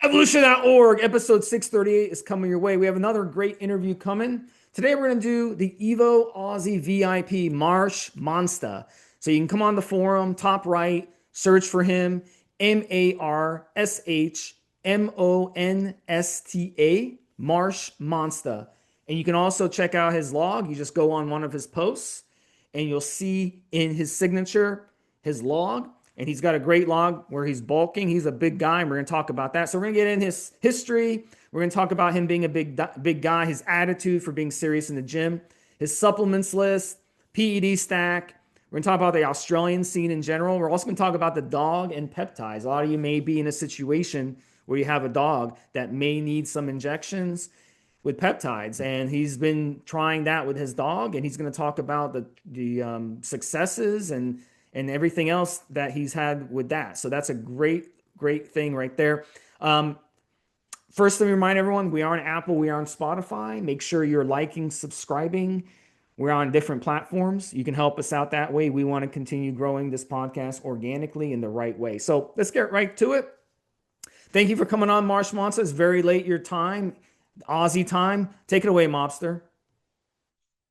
Evolution.org, episode 638 is coming your way. We have another great interview coming. Today we're going to do the EVO Aussie VIP MarshMonsta. So you can come on the forum, top right, search for him, MarshMonsta, MarshMonsta. And you can also check out his log. You just go on one of his posts and you'll see in his signature his log, and he's got a great log where he's bulking. He's a big guy, and we're going to talk about that. So we're going to get in his history. We're going to talk about him being a big guy, his attitude for being serious in the gym, his supplements list, PED stack. We're going to talk about the Australian scene in general. We're also going to talk about the dog and peptides. A lot of you may be in a situation where you have a dog that may need some injections with peptides, and he's been trying that with his dog, and he's going to talk about the successes and everything else that he's had with that. So that's a great thing right there. First, let me remind everyone, we are on Apple, we are on Spotify. Make sure you're liking, subscribing. We're on different platforms. You can help us out that way. We want to continue growing this podcast organically in the right way. So let's get right to it. Thank you for coming on, MarshMonsta. It's very late your time, Aussie time. Take it away, Mobster.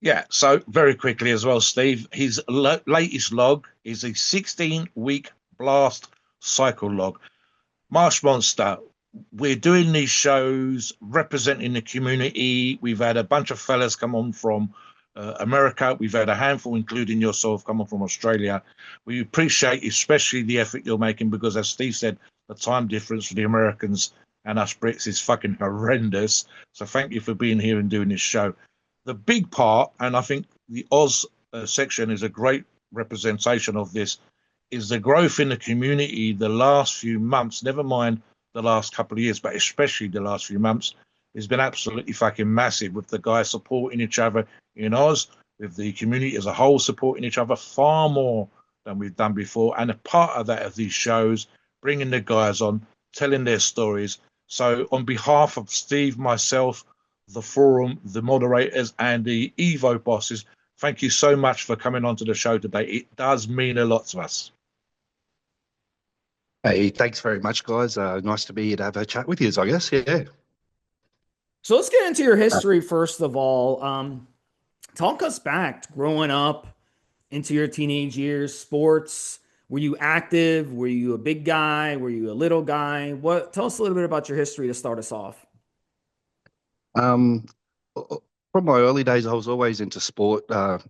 Yeah, so very quickly as well, Steve, his latest log is a 16-week blast cycle log. MarshMonsta, we're doing these shows representing the community. We've had a bunch of fellas come on from America. We've had a handful, including yourself, come on from Australia. We appreciate especially the effort you're making because, as Steve said, the time difference for the Americans and us Brits is fucking horrendous. So thank you for being here and doing this show. The big part, and I think the Oz section is a great representation of this, is the growth in the community the last few months, never mind the last couple of years, but especially the last few months, has been absolutely fucking massive with the guys supporting each other in Oz, with the community as a whole supporting each other far more than we've done before. And a part of that of these shows, bringing the guys on, telling their stories. So on behalf of Steve, myself, the forum, the moderators, and the Evo bosses, thank you so much for coming onto the show today. It does mean a lot to us. Hey, thanks very much, guys. Nice to be here to have a chat with you, I guess. Yeah. So let's get into your history first of all. Talk us back growing up into your teenage years, sports. Were you active? Were you a big guy? Were you a little guy? Tell us a little bit about your history to start us off. Um, from my early days, I was always into sport,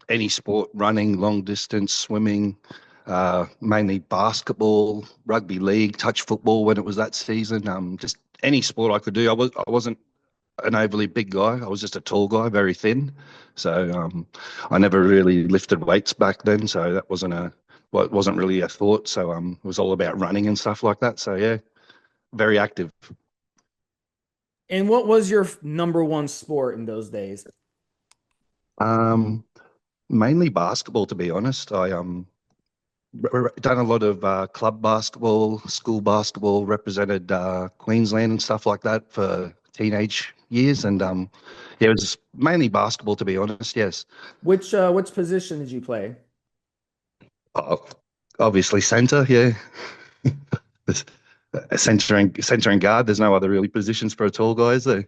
any sport, running, long distance, swimming, mainly basketball, rugby league, touch football when it was that season. Just any sport I could do. I wasn't an overly big guy. I was just a tall guy, very thin. So I never really lifted weights back then. So that wasn't really a thought. So it was all about running and stuff like that. So yeah, very active. And what was your number one sport in those days? Um, Mainly basketball, to be honest. I done a lot of club basketball, school basketball, represented Queensland and stuff like that for teenage years, and yeah, it was mainly basketball, to be honest. Yes. Which position did you play? Oh, obviously center. Yeah. Center and guard. There's no other really positions for a tall guy, is there?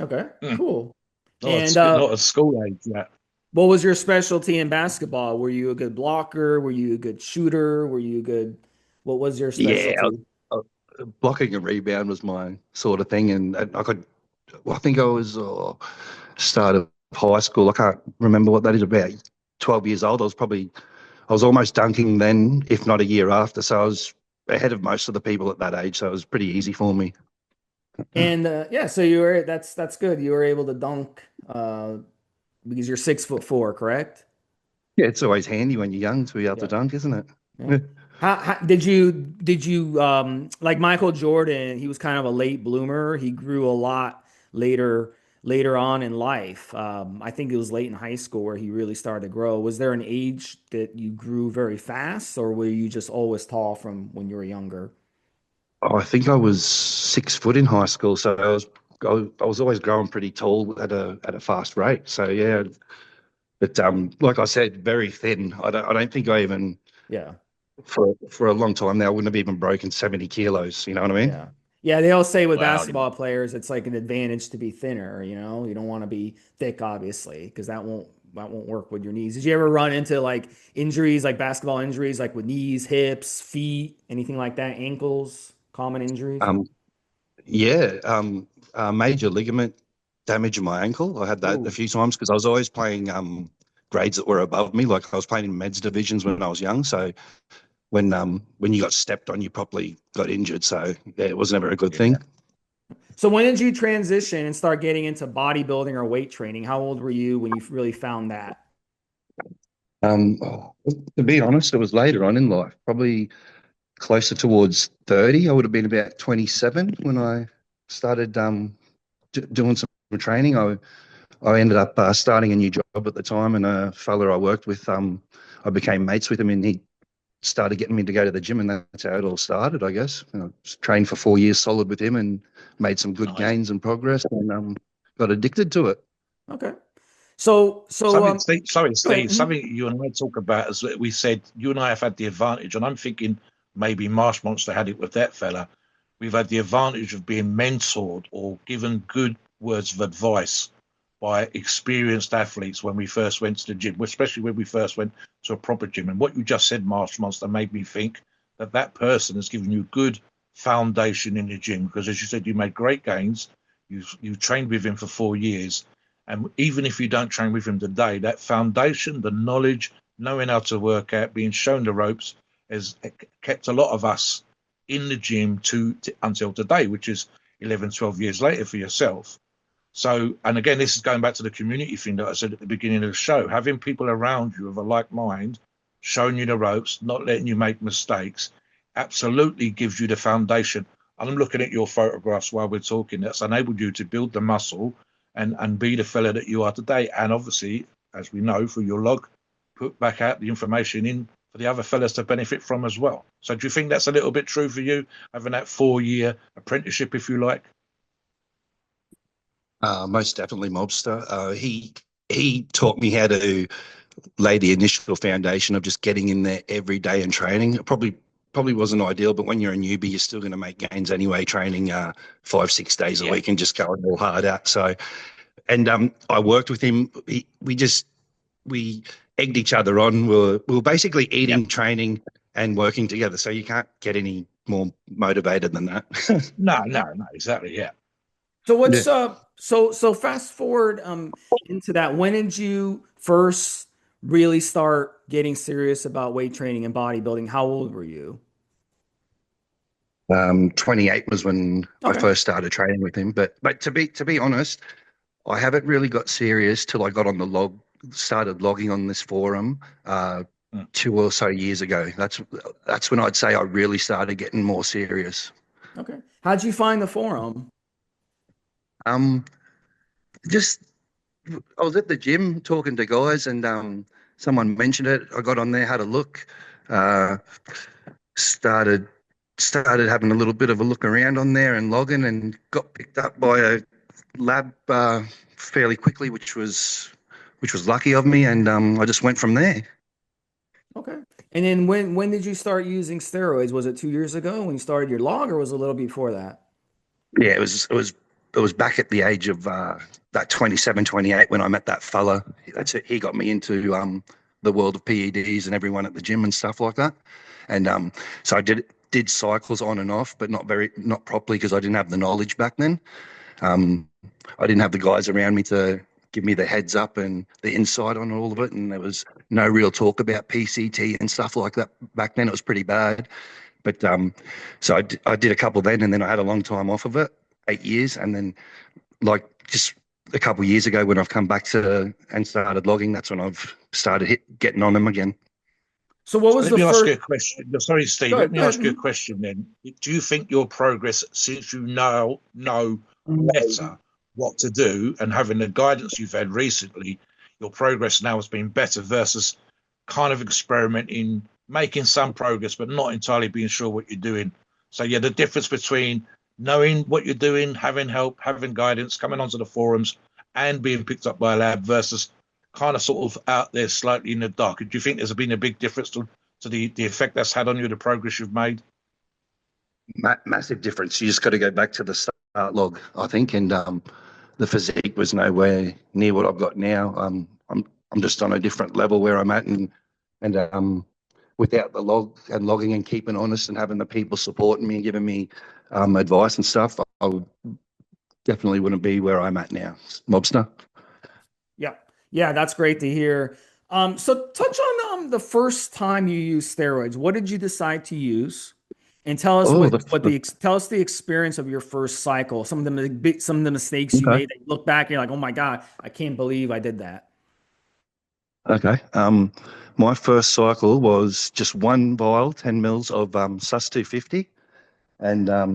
Okay, cool. Not, And not at school age yet. what was your specialty in basketball? Were you a good blocker? Were you a good shooter? Were you good? What was your Yeah. specialty? uh, Blocking a rebound was my sort of thing, and I could. Well, I think I was start of high school. I can't remember what that is. About 12 years old. I was almost dunking then, if not a year after. So I was ahead of most of the people at that age. So it was pretty easy for me. And yeah, so that's good. You were able to dunk because you're 6'4", correct? Yeah, it's always handy when you're young to be able to Yeah. dunk, isn't it? Yeah. How did you like Michael Jordan? He was kind of a late bloomer. He grew a lot later on in life. I think it was late in high school where he really started to grow. Was there an age that you grew very fast, or were you just always tall from when you were younger? Oh, I think I was 6 foot in high school, so I was always growing pretty tall at a fast rate. So yeah, but like I said, very thin. I don't think I even Yeah. for a long time now I wouldn't have even broken 70 kilos. You know what I mean? Yeah. Yeah, they all say with Wow. basketball players, it's like an advantage to be thinner. You know, you don't want to be thick, obviously, because that won't work with your knees. Did you ever run into like injuries, like basketball injuries, like with knees, hips, feet, anything like that, ankles, common injuries? Um, yeah, major ligament damage in my ankle. I had that a Ooh, few times because I was always playing grades that were above me. Like I was playing in meds divisions when I was young. So when you got stepped on, you probably got injured. So yeah, it was never a good Yeah. thing. so when did you transition and start getting into bodybuilding or weight training? How old were you when you really found that? Oh, to be honest, it was later on in life, probably closer towards 30. I would have been about 27 when I started doing some training. I ended up starting a new job at the time, and a fella I worked with, I became mates with him, and he started getting me to go to the gym, and that's how it all started, I guess. And I trained for 4 years solid with him, and made some good Nice. gains and progress, and got addicted to it. Okay. So Something, Steve, sorry, go ahead. Steve, something you and I talk about is that we said you and I have had the advantage, and I'm thinking maybe MarshMonsta had it with that fella. We've had the advantage of being mentored or given good words of advice by experienced athletes when we first went to the gym, especially when we first went to a proper gym. And what you just said, MarshMonsta, made me think that that person has given you good foundation in the gym because, as you said, you made great gains. You've trained with him for 4 years, and even if you don't train with him today, that foundation, the knowledge, knowing how to work out, being shown the ropes, has kept a lot of us in the gym until today, which is 11, 12 years later for yourself. So, and again, this is going back to the community thing that I said at the beginning of the show. Having people around you of a like mind, showing you the ropes, not letting you make mistakes, absolutely gives you the foundation. I'm looking at your photographs while we're talking. That's enabled you to build the muscle and be the fella that you are today. And obviously, as we know through your log, put back out the information in for the other fellas to benefit from as well. So, do you think that's a little bit true for you, having that 4 year apprenticeship, if you like? Most definitely, Mobster. He taught me how to lay the initial foundation of just getting in there every day and training. It probably wasn't ideal, but when you're a newbie, you're still going to make gains anyway. Training 5, 6 days a Yeah. week and just going all hard out. So, and I worked with him. We egged each other on. We were basically Yep. eating, training, and working together. So you can't get any more motivated than that. No, no, no, exactly. Yeah. So Yeah. what's so fast forward into that. When did you first really start getting serious about weight training and bodybuilding? How old were you? 28 was when I Okay. first started training with him. But to be honest, I haven't really got serious till I got on the started logging on this forum Mm. 2 or so years ago. That's when I'd say I really started getting more serious. Okay. How'd you find the forum? Um, just I was at the gym talking to guys, and someone mentioned it. I got on there, had a look, uh, started started having a little bit of a look around on there and logging, and got picked up by a lab fairly quickly, which was lucky of me, and I just went from there. Okay. And then when did you start using steroids? Was it 2 years ago when you started your log, or was it a little before that? Yeah, it was back at the age of that 27, 28 when I met that fella. That's it. He got me into the world of PEDs and everyone at the gym and stuff like that. And so I did cycles on and off, but not properly because I didn't have the knowledge back then. Um, I didn't have the guys around me to give me the heads up and the insight on all of it. And there was no real talk about PCT and stuff like that back then. It was pretty bad. But so I did a couple then, and then I had a long time off of it, 8 years, and then like just a couple of years ago when I've come back to and started logging, that's when I've started getting on them again. So what So was let the me ask you a first? question. Sorry, Go Steve. Let ahead. me Go ahead. ask you a Mhm. question then. Do you think your progress, since you now know better what to do and having the guidance you've had recently, your progress now has been better versus kind of experimenting, making some progress, but not entirely being sure what you're doing? So, yeah, the difference between knowing what you're doing, having help, having guidance, coming onto the forums, and being picked up by a lab versus kind of sort of out there slightly in the dark. Do you think there's been a big difference to the effect that's had on you, the progress you've made? Massive difference. You just got to go back to the start log, I think, and the physique was nowhere near what I've got now. I'm just on a different level where I'm at, and without the log and logging and keeping honest and having the people supporting me and giving me advice and stuff, I would definitely wouldn't be where I'm at now. Mobster. Yeah. Yeah, that's great to hear. So touch on the first time you used steroids. What did you decide to use? And tell us Oh, tell us the experience of your first cycle. Some of the mistakes you okay. made that you look back and you're like, oh my God, I can't believe I did that. Okay. My first cycle was just one vial, 10 mils of Sus 250. And I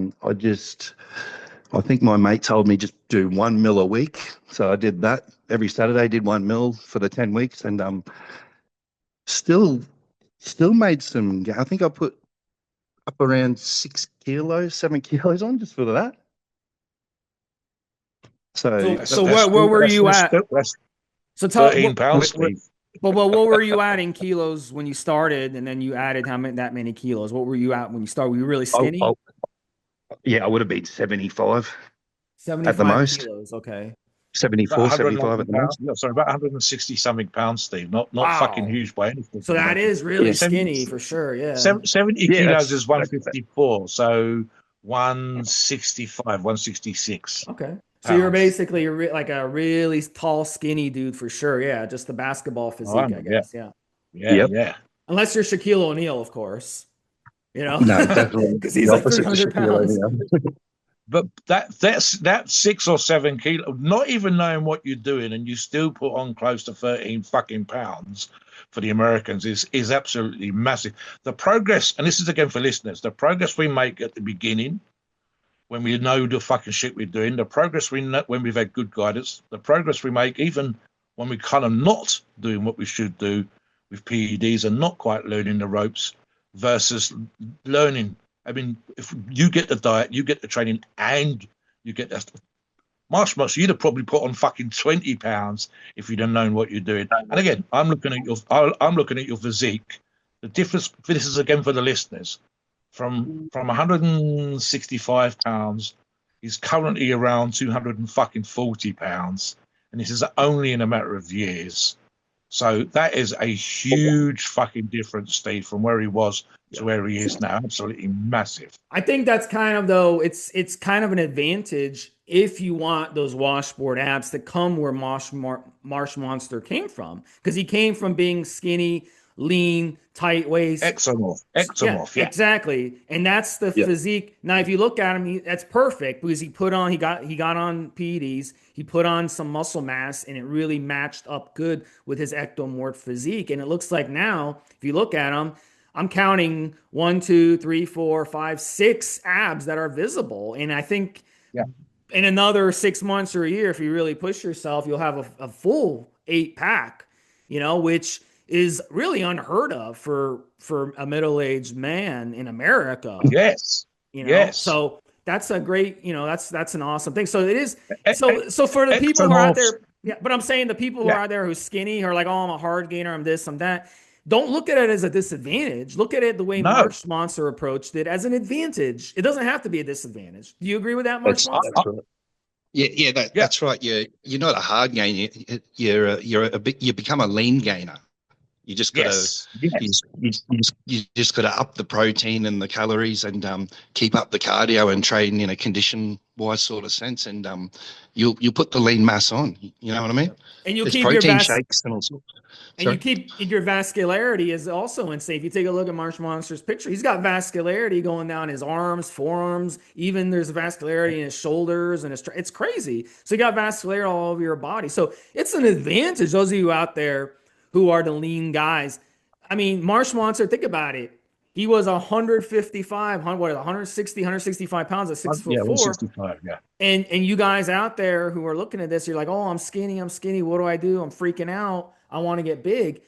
think my mate told me just do 1 mil a week. So I did that every Saturday, did 1 mil for the 10 weeks, and still, still made some. I think I put up around 6 kilos, 7 kilos on just for that. So So, That's so that, where, that's where still were you at? that's So tell, 13 pounds, Steve. what were you at in kilos when you started, and then you added that many kilos? What were you at when you started? Were you really I, skinny? yeah, I would have been 75 at the 75 most, kilos. Okay. 74, 75 at the Pounds. most. No, sorry, about 160 something pounds, Steve. Not fucking Wow. huge by any stretch So of the that imagination. is really Yeah, 70, skinny for sure. Yeah. 70 yeah, kilos is 154, so 165, 166 Okay. So you're pounds. basically like a really tall, skinny dude for sure. Yeah. Just the basketball Oh, I physique, know, I yeah, guess. Yeah. yeah, yep. yeah. Unless you're Shaquille O'Neal, of course, you know, No, definitely because he's the like opposite to 300 Shaquille pounds. O'Neal. But that 6 or 7 kilo, not even knowing what you're doing, and you still put on close to 13 fucking pounds for the Americans is absolutely massive. The progress, and this is again for listeners, the progress we make at the beginning when we know the fucking shit we're doing, the progress we know when we've had good guidance, the progress we make even when we kind of not doing what we should do with PEDs and not quite learning the ropes versus learning. I mean, if you get the diet, you get the training, and you get that. Marshmallows, you'd have probably put on fucking 20 pounds if you'd have known what you're doing. And again, I'm looking at your physique. The difference. This is again for the listeners from 165 pounds. He's currently around 240 pounds, and this is only in a matter of years. So that is a huge fucking difference, Steve, from where he was to Yeah. where he is now. Absolutely massive. I think that's kind of though it's kind of an advantage if you want those washboard abs to come where Marsh Monster came from because he came from being skinny, lean, tight waist. Yeah, Ectomorph, yeah. exactly. And that's the Yeah. physique. Now, if you look at him, that's perfect because he got on PEDs, he put on some muscle mass, and it really matched up good with his ectomorph physique. And it looks like now, if you look at him, I'm counting 1, 2, 3, 4, 5, 6 abs that are visible. And I think Yeah. in another 6 months or a year, if you really push yourself, you'll have a full 8 pack, which is really unheard of for a middle-aged man in America, Yes. Yes. So that's a great, that's an awesome thing. So it is E- e- so for the people who are out Ectomorphs. there, yeah, but I'm saying the people who are Yeah. out there who's skinny who are like, oh, I'm a hard gainer, I'm this, I'm that. Don't look at it as a disadvantage. Look at it the way No. Marsh Monster approached it as an advantage. It doesn't have to be a disadvantage. Do you agree with that, Marsh That's I, Monster? I, that's right. Yeah, yeah. that's right. You're not a hard gainer. You're a bit. You become a lean gainer. You just got to Yes. Yes. you just got to up the protein and the calories and keep up the cardio and train in a condition wise sort of sense, and you'll put the lean mass on. You know what I mean? Yep. And you'll There's keep your protein best. shakes and all sorts. And you Sorry. keep your vascularity is also insane. If you take a look at Marsh Monster's picture, he's got vascularity going down his arms, forearms. Even there's vascularity in his shoulders and it's crazy. So you got vascularity all over your body. So it's an advantage. Those of you out there who are the lean guys. I mean, Marsh Monster, think about it. He was 155, 160, 165 pounds at six Yeah. foot four. 165. Yeah. And you guys out there who are looking at this, you're like, oh, I'm skinny, I'm skinny. What do I do? I'm freaking out. I want to get big.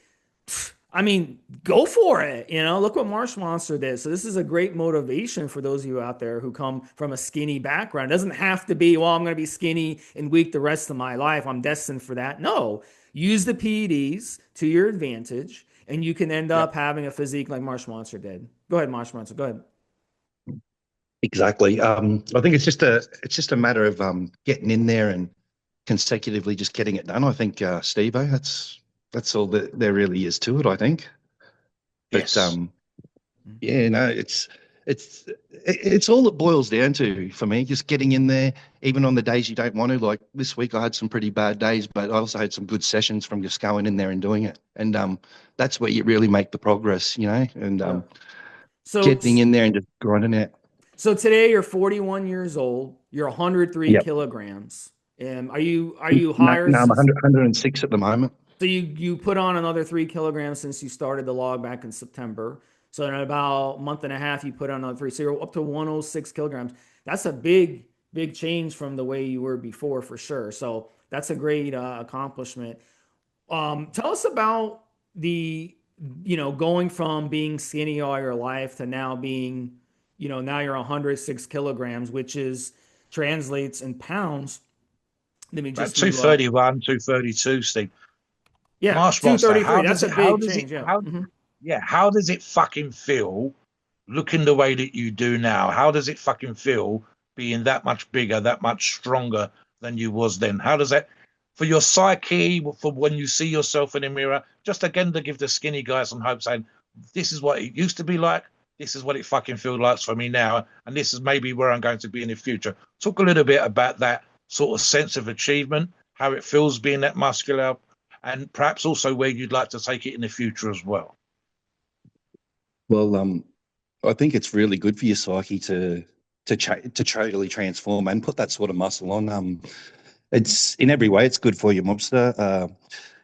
I mean, go for it. Look what Marsh Monster did. So this is a great motivation for those of you out there who come from a skinny background. It doesn't have to be, well, I'm going to be skinny and weak the rest of my life. I'm destined for that. No, use the PEDs to your advantage, and you can end Yeah. up having a physique like Marsh Monster did. Go ahead, Marsh Monster. Go ahead. Exactly. I think it's just a matter of getting in there and consecutively just getting it done. I think, Steve, that's all that there really is to it, I think. But Yes. yeah, no, it's all it boils down to for me, just getting in there, even on the days you don't want to. Like this week, I had some pretty bad days, but I also had some good sessions from just going in there and doing it. And that's where you really make the progress, and Yeah. So getting in there and just grinding it. so today you're 41 years old. You're 103 Yep. kilograms. And are you No, higher no, I'm since 106 at the moment. so you put on another 3 kilograms since you started the log back in September. So in about a month and a half, you put on another three. So you're up to 106 kilograms. That's a big change from the way you were before for sure. So that's a great accomplishment. Tell us about going from being skinny all your life to now being, now you're 106 kilograms, which is translates in pounds. Let me About just do, 231, 232, Steve. yeah, Marsh Monster, 233. That's a big change. Yeah. how does it fucking feel looking the way that you do now? How does it fucking feel being that much bigger, that much stronger than you was then? How does that, for your psyche, for when you see yourself in the mirror, just again to give the skinny guy some hope, saying, this is what it used to be like, this is what it fucking feels like for me now, and this is maybe where I'm going to be in the future. Talk a little bit about that sort of sense of achievement, how it feels being that muscular, and perhaps also where you'd like to take it in the future as well. Well, I think it's really good for your psyche to totally transform and put that sort of muscle on. It's in every way, it's good for your mobster.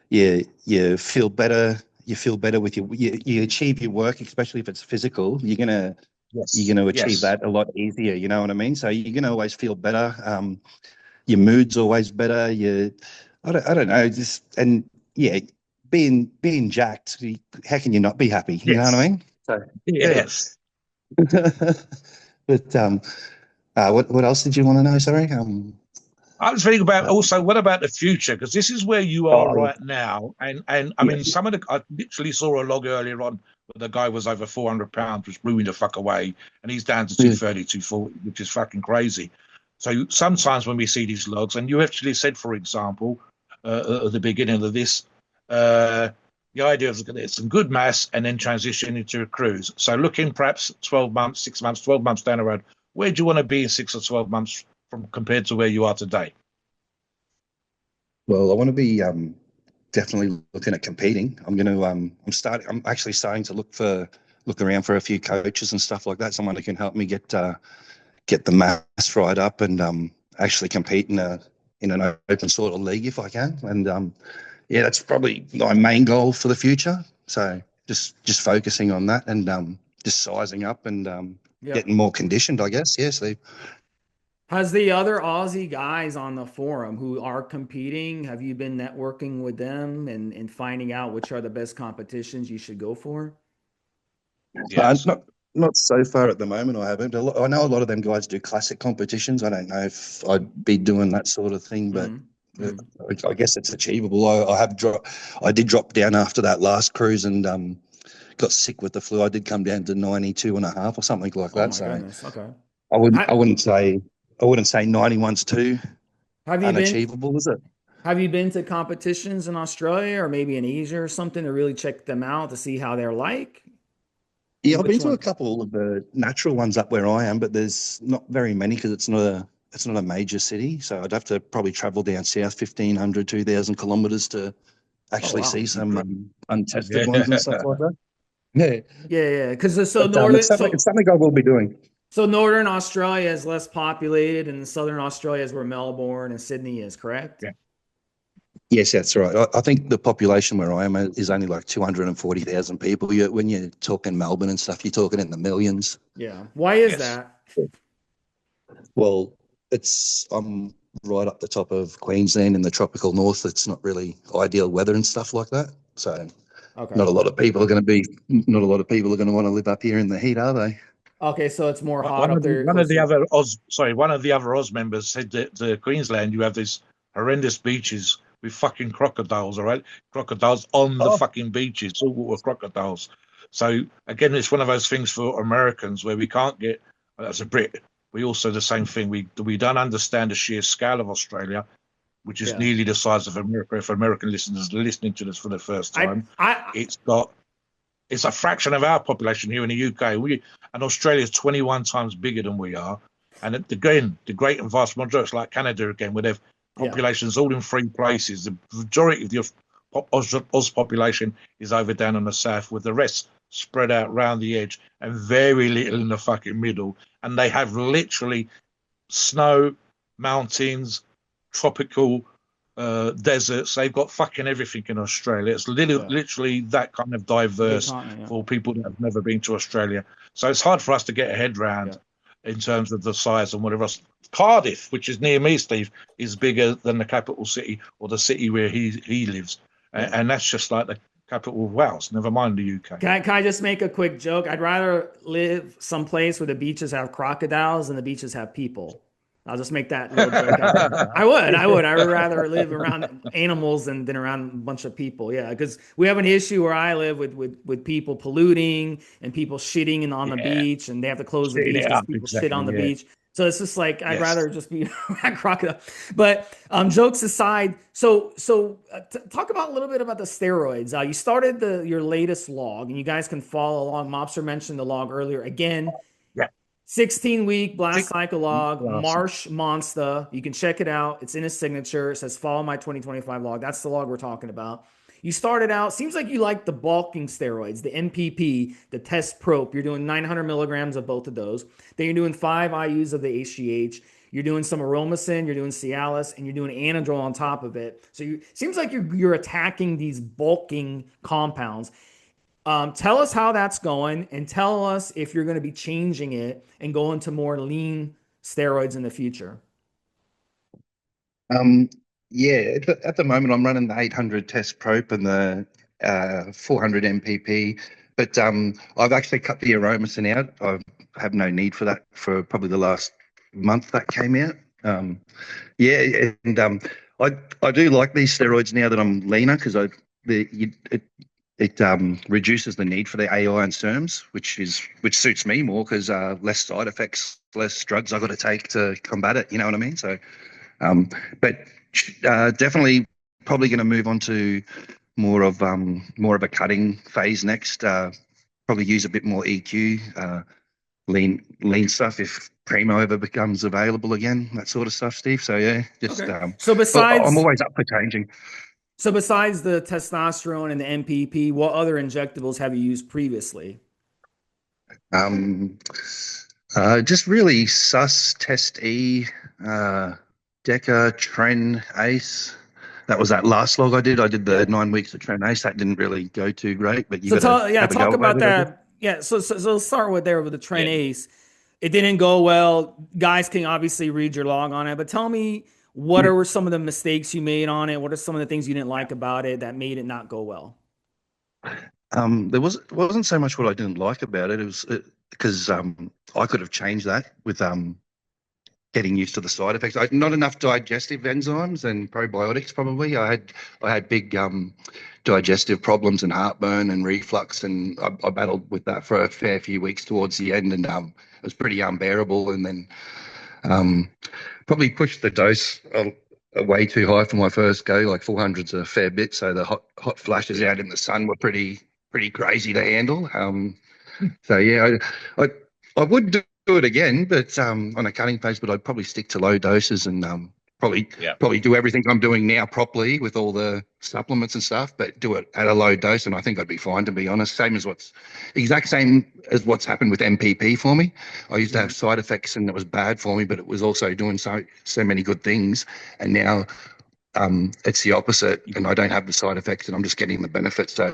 You feel better. You feel better with you achieve your work, especially if it's physical. You're Yes, gonna achieve yes, that a lot easier. You know what I mean? So you're gonna always feel better. Your mood's always better. I don't know, just and yeah, being jacked. How can you not be happy? You know what I yes, mean? So yeah. yes. But what else did you want to know? Sorry. I was thinking about Uh, also what about the future? Because this is where you are oh right now, and I yeah, mean some of the I literally saw a log earlier on where the guy was over 400 pounds, was blew the fuck away, and he's down to yeah, 230, 240, which is fucking crazy. So sometimes when we see these logs, and you actually said, for example, at the beginning of this, the idea of getting some good mass and then transition into a cruise. So looking perhaps 12 months, 6 months, 12 months down the road, where do you want to be in 6 or 12 months from compared to where you are today? well, I want to be definitely looking at competing. I'm actually starting to look around for a few coaches and stuff like that. Someone who can help me get the mass right up and actually compete in an open sort of league if I can. And yeah, that's probably my main goal for the future. So just focusing on that and just sizing up and Yep. getting more conditioned, I guess. Yeah, Steve. Has the other Aussie guys on the forum who are competing, have you been networking with them and finding out which are the best competitions you should go for? Yes. Not so far at the moment. I haven't. I know a lot of them guys do classic competitions. I don't know if I'd be doing that sort of thing, but Hmm. uh, Hmm. I guess it's achievable. I did drop down after that last cruise and got sick with the flu. I did come down to 92.5 or something like Oh that. my So goodness. Okay. I wouldn't I Ha- wouldn't say I wouldn't say 91's too Have you been unachievable, is it? have you been to competitions in Australia or maybe in Asia or something to really check them out to see how they're like? Yeah, And I've been which to a one? couple of the natural ones up where I am, but there's not very many because it's not a major city. So I'd have to probably travel down south 1,500, 2,000 kilometers to Oh actually see wow. some untested ones and stuff Yeah. like that. Yeah, Yeah, yeah. Because so but northern it's something I will be doing. so northern Australia is less populated and southern Australia is where Melbourne and Sydney is, correct? Yeah. Yes, that's right. I think the population where I am is only like 240,000 people. When you're talking Melbourne and stuff, you're talking in the millions. Yeah. Why is Yes. that? Well, I'm right up the top of Queensland in the tropical north. It's not really ideal weather and stuff like that. So Okay. not a lot of people are going to be, not a lot of people are going to want to live up here in the heat, are they? Okay, so it's more hot One up of the there one of the closer. other Oz sorry, one of the other Oz members said that the Queensland you have these horrendous beaches with fucking crocodiles, all right? Crocodiles on the Oh, fucking beaches, all water crocodiles. So again, it's one of those things for Americans where we can't get as a Brit, we also the same thing. We don't understand the sheer scale of Australia, which is Yeah. nearly the size of America. If American listeners are listening to this for the first time, I it's a fraction of our population here in the UK. And Australia is 21 times bigger than we are. And again, the great and vast majority, like Canada again, where their yeah. populations all in 3 places. The majority of the Oz population is over down in the south, with the rest spread out round the edge and very little in the fucking middle. And they have literally snow, mountains, tropical deserts. They've got fucking everything in Australia. It's literally that kind of diverse for people that have never been to Australia. So it's hard for us to get a head round in terms of the size and whatever else. Cardiff, which is near me, Steve, is bigger than the capital city or the city where he lives. And that's just like the capital of Wales, never mind the UK. Can I just make a quick joke? I'd rather live someplace where the beaches have crocodiles and the beaches have people. I'll just make that little joke. I would. I would rather live around animals than around a bunch of people. Yeah, because we have an issue where I live with people polluting and people shitting on the beach, and they have to close the beach because people shit on the beach. So it's just like I'd rather just be around crocodile. But jokes aside, so talk about a little bit about the steroids. You started your latest log, and you guys can follow along. Mobster mentioned the log earlier. Again, 16-week blast cycle log, MarshMonsta. You can check it out. It's in his signature. It says follow my 2025 log. That's the log we're talking about. You started out, seems like you like the bulking steroids, the MPP, the test prop. You're doing 900 milligrams of both of those. Then you're doing 5 IUs of the HGH. You're doing some aromacin, you're doing Cialis, and you're doing anadrol on top of it. So seems like you're attacking these bulking compounds. Tell us how that's going, and tell us if you're going to be changing it and going to more lean steroids in the future. Yeah, at the moment I'm running the 800 test prop and the 400 MPP, but I've actually cut the aromacin out. I have no need for that for probably the last month that came out. I do like these steroids now that I'm leaner, because it reduces the need for the AI and SERMs, which suits me more, because less side effects, less drugs I got to take to combat it. You know what I mean? So, but definitely probably going to move on to more of a cutting phase next. Probably use a bit more EQ, lean stuff if Primo ever becomes available again, that sort of stuff, Steve. So yeah, so besides, I'm always up for changing. So besides the testosterone and the MPP, what other injectables have you used previously? Just really Sus, Test E, Deca, Tren, Ace. That was that last log I did. I did the 9 weeks of Tren Ace. That didn't really go too great, but talk about that. Yeah, so let's start with the Tren Ace. It didn't go well. Guys can obviously read your log on it, but tell me, what were some of the mistakes you made on it? What are some of the things you didn't like about it that made it not go well? There wasn't so much what I didn't like about it. It was because I could have changed that with getting used to the side effects. Not enough digestive enzymes and probiotics. Probably I had big digestive problems and heartburn and reflux, and I battled with that for a fair few weeks towards the end, and it was pretty unbearable. And then probably pushed the dose way too high for my first go. Like 400's a fair bit, so the hot flashes out in the sun were pretty crazy to handle. So yeah, I would do it again, but on a cutting pace. But I'd probably stick to low doses and probably do everything I'm doing now properly with all the supplements and stuff, but do it at a low dose, and I think I'd be fine, to be honest. Same as what's happened with MPP for me. I used to have side effects and it was bad for me, but it was also doing so many good things, and now it's the opposite, and I don't have the side effects and I'm just getting the benefits. So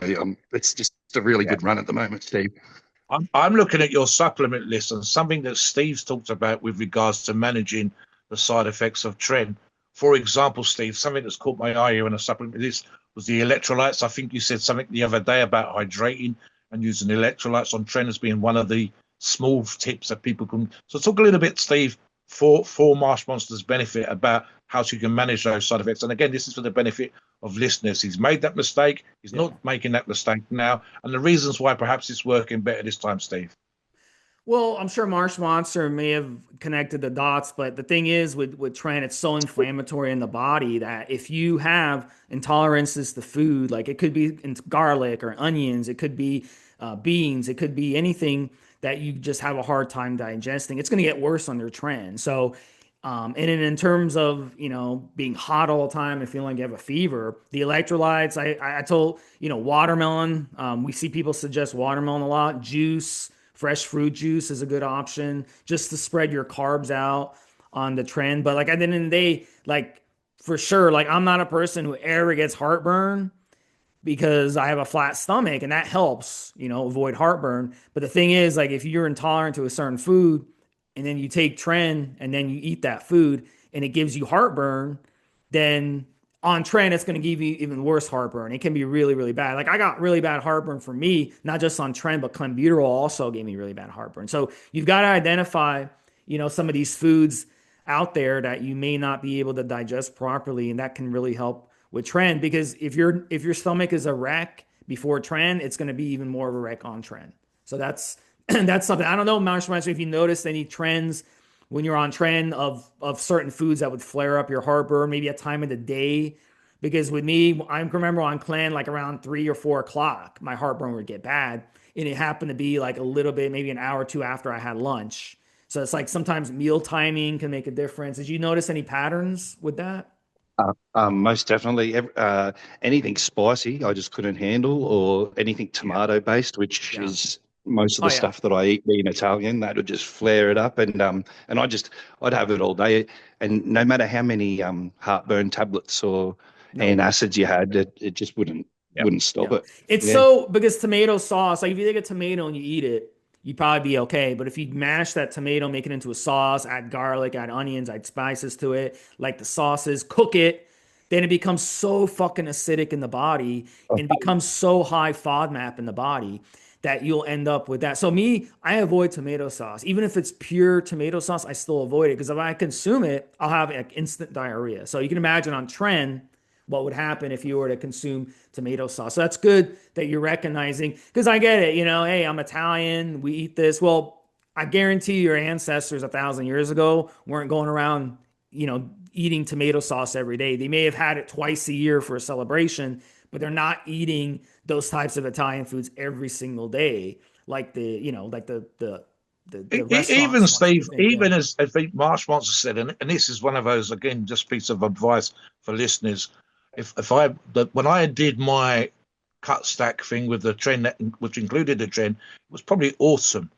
it's just a really good run at the moment, Steve. I'm looking at your supplement list, and something that Steve's talked about with regards to managing the side effects of Tren. For example, Steve, something that's caught my eye here in a supplement list was the electrolytes. I think you said something the other day about hydrating and using electrolytes on Tren as being one of the small tips that people can. So talk a little bit, Steve, for MarshMonsta's benefit about how you can manage those side effects. And again, this is for the benefit of listeners. He's made that mistake. He's not making that mistake now. And the reasons why perhaps it's working better this time, Steve. Well, I'm sure MarshMonsta may have connected the dots, but the thing is with Tren, it's so inflammatory in the body that if you have intolerances to food, like it could be in garlic or onions, it could be beans, it could be anything that you just have a hard time digesting, it's going to get worse under Tren. So, and then in terms of being hot all the time and feeling like you have a fever, the electrolytes, I told watermelon. We see people suggest watermelon a lot, juice. Fresh fruit juice is a good option just to spread your carbs out on the trend. But like at the end of the day, like for sure, like I'm not a person who ever gets heartburn because I have a flat stomach and that helps, avoid heartburn. But the thing is, like if you're intolerant to a certain food and then you take Tren and then you eat that food and it gives you heartburn, then on Tren it's going to give you even worse heartburn. It can be really, really bad. Like I got really bad heartburn for me, not just on Tren, but clenbuterol also gave me really bad heartburn. So you've got to identify, some of these foods out there that you may not be able to digest properly, and that can really help with Tren. Because if your stomach is a wreck before Tren, it's going to be even more of a wreck on Tren. So that's that's something. I don't know, MarshMonsta, if you noticed any trends when you're on Tren of certain foods that would flare up your heartburn, maybe a time of the day. Because with me, I remember on Clan, like around 3 or 4 o'clock, my heartburn would get bad. And it happened to be like a little bit, maybe an hour or two after I had lunch. So it's like sometimes meal timing can make a difference. Did you notice any patterns with that? Most definitely. Anything spicy, I just couldn't handle, or anything Yeah. tomato based, which Yeah. is most of Oh the yeah. stuff that I eat being Italian, that would just flare it up, and I'd have it all day, and no matter how many heartburn tablets or Nope. antacids you had, it just wouldn't Yeah. wouldn't stop Yeah. it. It's Yeah. so because tomato sauce, like if you take a tomato and you eat it, you'd probably be okay. But if you mash that tomato, make it into a sauce, add garlic, add onions, add spices to it, like the sauces, cook it, then it becomes so fucking acidic in the body and becomes so high FODMAP in the body that you'll end up with that. So me, I avoid tomato sauce. Even if it's pure tomato sauce, I still avoid it because if I consume it, I'll have like instant diarrhea. So you can imagine on Tren what would happen if you were to consume tomato sauce. So that's good that you're recognizing because I get it. Hey, I'm Italian. We eat this. Well, I guarantee your ancestors 1,000 years ago weren't going around, eating tomato sauce every day. They may have had it twice a year for a celebration, but they're not eating those types of Italian foods every single day, like the Even restaurants want you to Steve, think. Yeah. even as I think Marsh once said, and this is one of those again, just piece of advice for listeners. When I did my cut stack thing with the trend, which included the trend, it was probably autumn.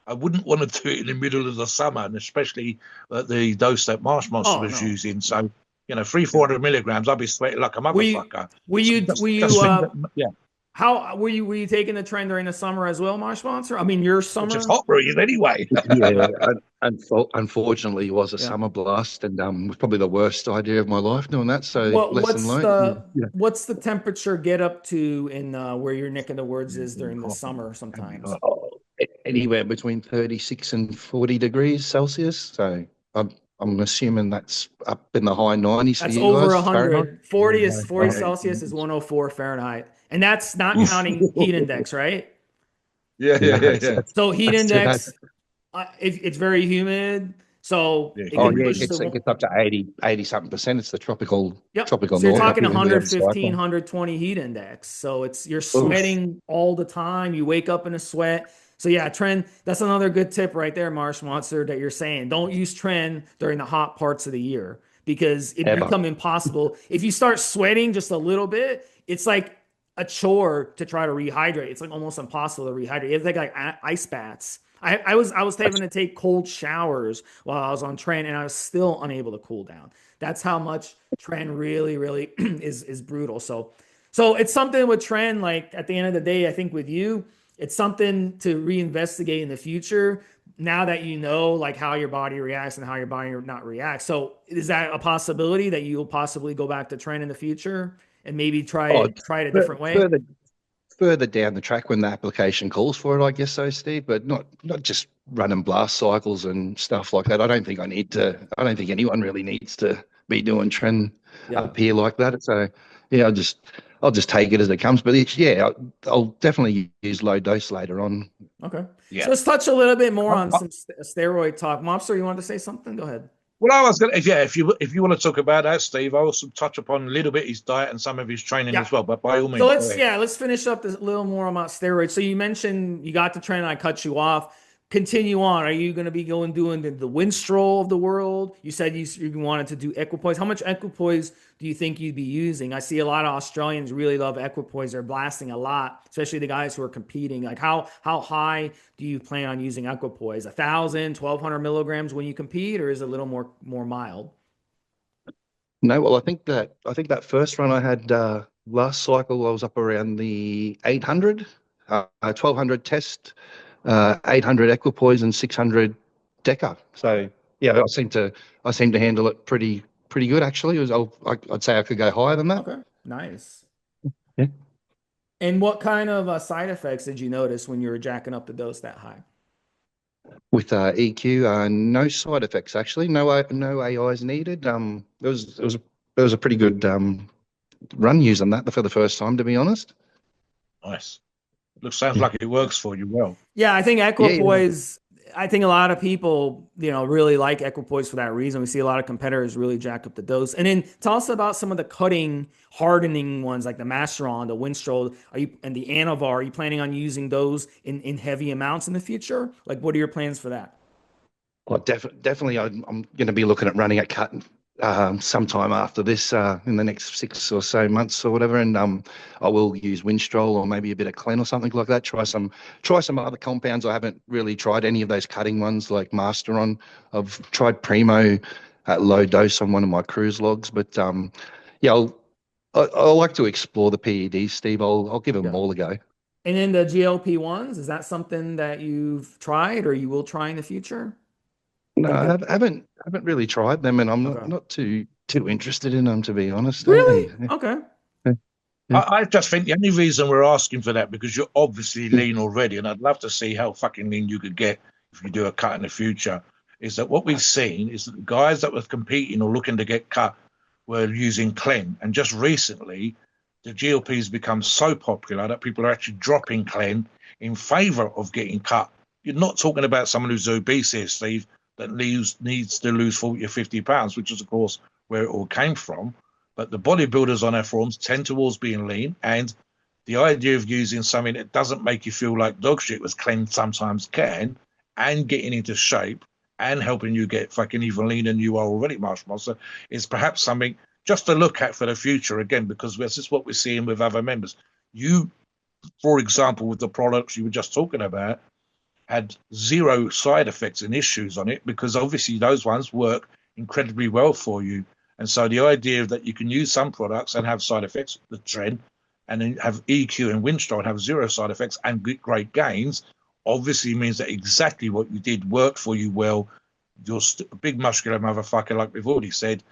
I wouldn't want to do it in the middle of the summer, and especially the dose that Marsh Monster Oh was no, using. no. So, 300-400 milligrams, I'd be sweating like a Were you motherfucker. were So you were just you think that, yeah, how were you taking the trend during the summer as well, Marsh Sponsor? I mean, your which is summer. hot breeze anyway. Yeah, unfortunately, it was a Yeah. summer blast, and was probably the worst idea of my life doing that. So What lesson what's learned. the Yeah. what's the temperature get up to in where your neck of the woods is during the summer sometimes? Oh, anywhere between 36 and 40 degrees Celsius. So I'm assuming that's up in the high 90s for That's you over guys, Fahrenheit. 100. 40 Oh, Celsius is 104 Fahrenheit. And that's not counting heat index, right? Yeah, no, yeah, yeah, it's, yeah. that's, So heat that's too bad. index, it's very humid, so Yeah, it Oh can yeah, push the. it gets up to 80 something percent. It's the Yep. tropical So you're north up talking here where we have a 115, cyclone. 120 heat index. So you're Oof. sweating all the time. You wake up in a sweat. So yeah, Trend, that's another good tip right there, Marsh Monster, that you're saying. Don't use Trend during the hot parts of the year because it Ever. become impossible. If you start sweating just a little bit, it's like a chore to try to rehydrate. It's like almost impossible to rehydrate. It's like ice baths. I was having to take cold showers while I was on Trend, and I was still unable to cool down. That's how much Trend really, really is brutal. So it's something with Trend. Like at the end of the day, I think with you, it's something to reinvestigate in the future. Now that you know like how your body reacts and how your body not reacts. So is that a possibility that you'll possibly go back to Trend in the future and maybe try Oh, it a different way? further further down the track when the application calls for it, I guess so, Steve, but not just run and blast cycles and stuff like that. I don't think I need to. I don't think anyone really needs to be doing trend Yeah. up here like that. So yeah, I'll just take it as it comes. But I'll definitely use low dose later on. Okay. Yeah. So let's touch a little bit more on I- some steroid talk. Mobster, you wanted to say something? Go ahead. Well, I was going to, yeah, if you want to talk about that, Steve, I'll also touch upon a little bit his diet and some of his training Yeah. as well. But by all So means, go ahead. let's finish up this a little more about steroids. So you mentioned you got to train, I cut you off. Continue on. Are you going to be doing the Winstrol of the world? You said you wanted to do equipoise. How much equipoise do you think you'd be using? I see a lot of Australians really love equipoise. They're blasting a lot, especially the guys who are competing. Like how high do you plan on using equipoise? 1,000, 1,200 milligrams when you compete, or is it a little more mild? No, well, I think that first run I had last cycle, I was up around the 800, 1,200 test, 800 equipoise, and 600 deca. So yeah, I seem to handle it pretty good actually. I'd say I could go higher than that. Okay, nice. Yeah. And what kind of side effects did you notice when you were jacking up the dose that high? With EQ, no side effects actually. No AIs needed. It was a pretty good run using that for the first time, to be honest. Nice. Sounds like it works for you well. Yeah, I think Yeah. equipoise. I think a lot of people, really like equipoise for that reason. We see a lot of competitors really jack up the dose. And then tell us about some of the cutting, hardening ones like the Masteron, the Winstrol, and the Anavar. Are you planning on using those in heavy amounts in the future? Like, what are your plans for that? Well, definitely, I'm going to be looking at running a cut sometime after this in the next 6 or so months or whatever, and I will use Winstrol or maybe a bit of Clen or something like that. Try some other compounds. I haven't really tried any of those cutting ones like Masteron. I've tried Primo at low dose on one of my cruise logs, but yeah, I like to explore the PEDs, Steve. I'll give them Yeah. all a go. And then the GLP-1s, is that something that you've tried or you will try in the future? No, Think I that- haven't really tried them, and I'm Okay. not too interested in them, to be honest. Really? Hey? Okay. Yeah. I just think the only reason we're asking for that because you're obviously lean already, and I'd love to see how fucking lean you could get if you do a cut in the future. Is that what we've seen? Is that the guys that were competing or looking to get cut were using Clen, and just recently the GLPs become so popular that people are actually dropping Clen in favor of getting cut. You're not talking about someone who's obese here, Steve, that needs to lose 40 or 50 pounds, which is of course where it all came from. But the bodybuilders on our forums tend towards being lean, and the idea of using something that doesn't make you feel like dog shit, was Clen sometimes can, and getting into shape and helping you get fucking even leaner than you are already, MarshMonsta, is perhaps something just to look at for the future again, because this is what we're seeing with other members. You, for example, with the products you were just talking about, had zero side effects and issues on it because obviously those ones work incredibly well for you. And so the idea that you can use some products and have side effects, the trend, and then have EQ and Winstrol and have zero side effects and get great gains, obviously means that exactly what you did worked for you well. You're a big muscular motherfucker, like we've already said.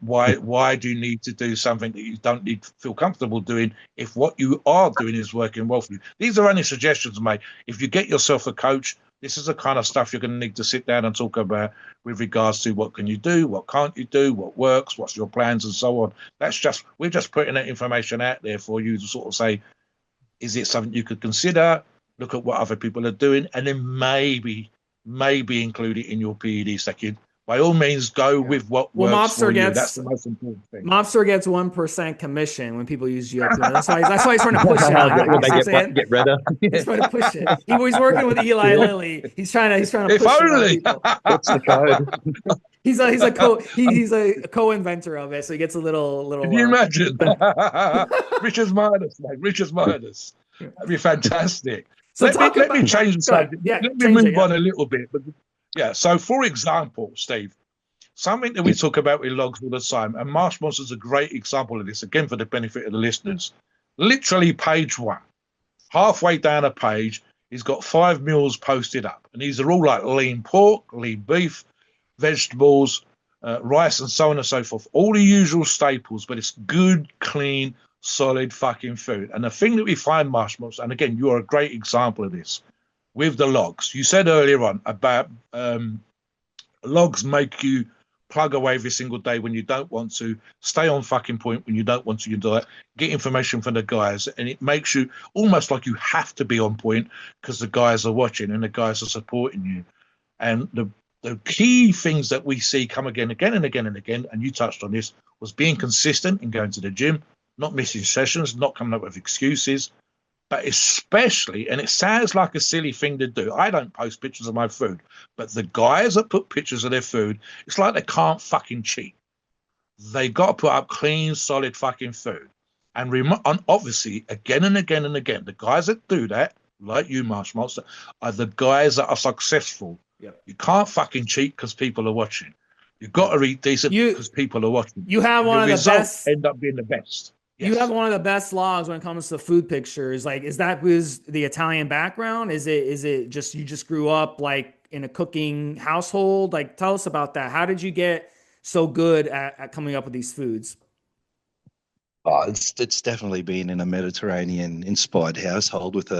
Why do you need to do something that you don't need to feel comfortable doing if what you are doing is working well for you? These are only suggestions, mate. If you get yourself a coach, this is the kind of stuff you're going to need to sit down and talk about with regards to what can you do, what can't you do, what works, what's your plans, and so on. We're just putting that information out there for you to sort of say, is it something you could consider? Look at what other people are doing, and then maybe include it in your PED second. By all means, go with what works for you. That's the most important thing. Mobster gets 1% commission when people use GLP. That's why he's trying to push it. When they get redder. He's trying to push it. He's working with Eli Lilly. He's trying to push If it on only. people. What's the code? He's a co-inventor of it, so he gets a little. Can you imagine? Richard's Midas, mate. Richard's Midas. That'd be fantastic. So let me change the subject. Yeah, let me move on a little bit. But yeah, so for example, Steve, something that we talk about with logs all the time, and MarshMonsta is a great example of this, again, for the benefit of the listeners. Literally page 1. Halfway down a page, he's got 5 meals posted up. And these are all like lean pork, lean beef, vegetables, rice, and so on and so forth. All the usual staples, but it's good, clean, solid fucking food. And the thing that we find, MarshMonsta, and again, you're a great example of this, with the logs. You said earlier on about logs make you plug away every single day when you don't want to, stay on fucking point when you don't want to, you do it, get information from the guys, and it makes you almost like you have to be on point because the guys are watching and the guys are supporting you. And the key things that we see come again and again, and you touched on this, was being consistent in going to the gym, not missing sessions, not coming up with excuses, but especially, and it sounds like a silly thing to do, I don't post pictures of my food, but the guys that put pictures of their food, it's like they can't fucking cheat. They got to put up clean, solid fucking food. And obviously, again and again, the guys that do that, like you, MarshMonsta, are the guys that are successful. Yep. You can't fucking cheat because people are watching. You've got to eat decent because people are watching. You have one of the best. End up being the best. Yes. You have one of the best logs when it comes to food pictures. Like, is that because the Italian background? Is it just you just grew up like in a cooking household? Like, tell us about that. How did you get so good at coming up with these foods? Oh, it's definitely been in a Mediterranean inspired household with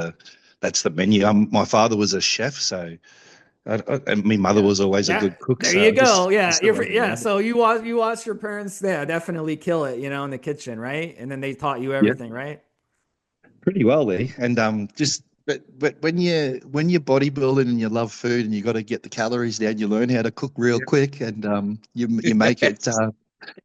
that's the menu. My father was a chef, so and my mother was always a good cook. There so you go. So you watch your parents, definitely kill it, in the kitchen, right? And then they taught you everything, right? Pretty well there. And but when you're bodybuilding and you love food and you got to get the calories down, you learn how to cook real quick, and you make it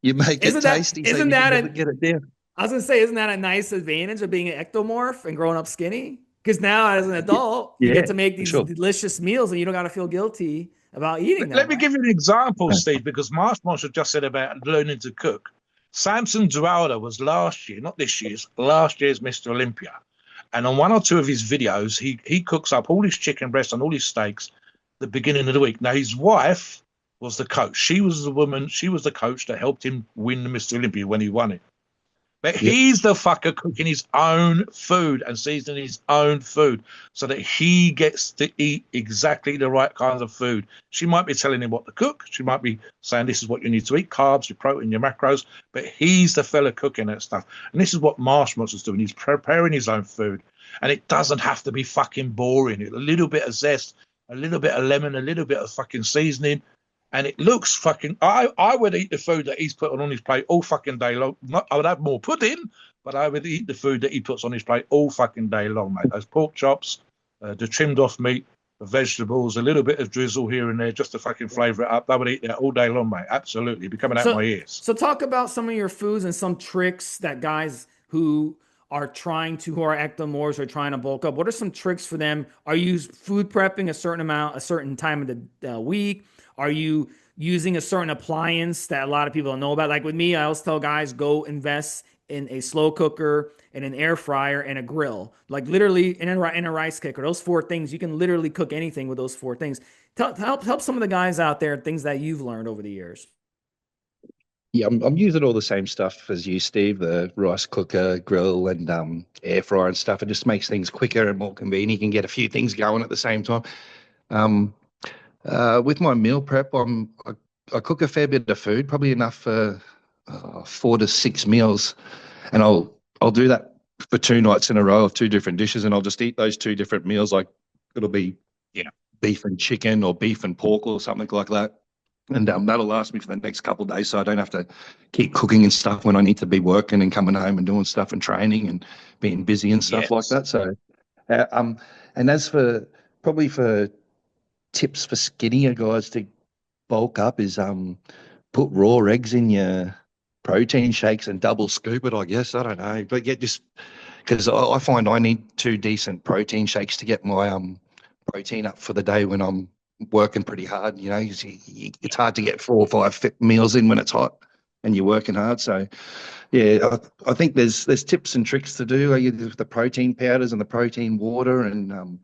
tasty. Isn't that get it down. I was gonna say, isn't that a nice advantage of being an ectomorph and growing up skinny? Because now, as an adult, you get to make these delicious meals, and you don't got to feel guilty about eating them. Let me give you an example, Steve, because MarshMonsta just said about learning to cook. Samson Dualda was last year, not this year's, last year's Mr. Olympia. And on one or two of his videos, he cooks up all his chicken breasts and all his steaks at the beginning of the week. Now, his wife was the coach. She was the coach that helped him win the Mr. Olympia when he won it. But he's the fucker cooking his own food and seasoning his own food so that he gets to eat exactly the right kinds of food. She might be telling him what to cook. She might be saying this is what you need to eat, carbs, your protein, your macros. But he's the fella cooking that stuff. And this is what MarshMonsta's doing. He's preparing his own food. And it doesn't have to be fucking boring. A little bit of zest, a little bit of lemon, a little bit of fucking seasoning. And it looks fucking... I would eat the food that he's put on his plate all fucking day long. I would have more pudding, but I would eat the food that he puts on his plate all fucking day long, mate. Those pork chops, the trimmed off meat, the vegetables, a little bit of drizzle here and there just to fucking flavour it up. I would eat that all day long, mate. Absolutely. It'd be coming out my ears. So talk about some of your foods and some tricks that guys who are ectomorphs or trying to bulk up. What are some tricks for them? Are you food prepping a certain time of the week? Are you using a certain appliance that a lot of people don't know about? Like with me, I always tell guys, go invest in a slow cooker and an air fryer and a grill. Like literally in a rice cooker. Those four things, you can literally cook anything with those four things. Help some of the guys out there, things that you've learned over the years. Yeah, I'm using all the same stuff as you, Steve, the rice cooker, grill, and air fryer and stuff. It just makes things quicker and more convenient. You can get a few things going at the same time. With my meal prep, I cook a fair bit of food, probably enough for 4 to 6 meals, and I'll do that for 2 nights in a row of 2 different dishes, and I'll just eat those 2 different meals. Like it'll be beef and chicken or beef and pork or something like that. And that'll last me for the next couple of days, so I don't have to keep cooking and stuff when I need to be working and coming home and doing stuff and training and being busy and stuff like that. So, and as for tips for skinnier guys to bulk up is put raw eggs in your protein shakes and double scoop it. I guess I don't know, but just because I find I need 2 decent protein shakes to get my protein up for the day when I'm working pretty hard. It's hard to get 4 or 5 meals in when it's hot and you're working hard. So yeah, I think there's tips and tricks to do, like the protein powders and the protein water, and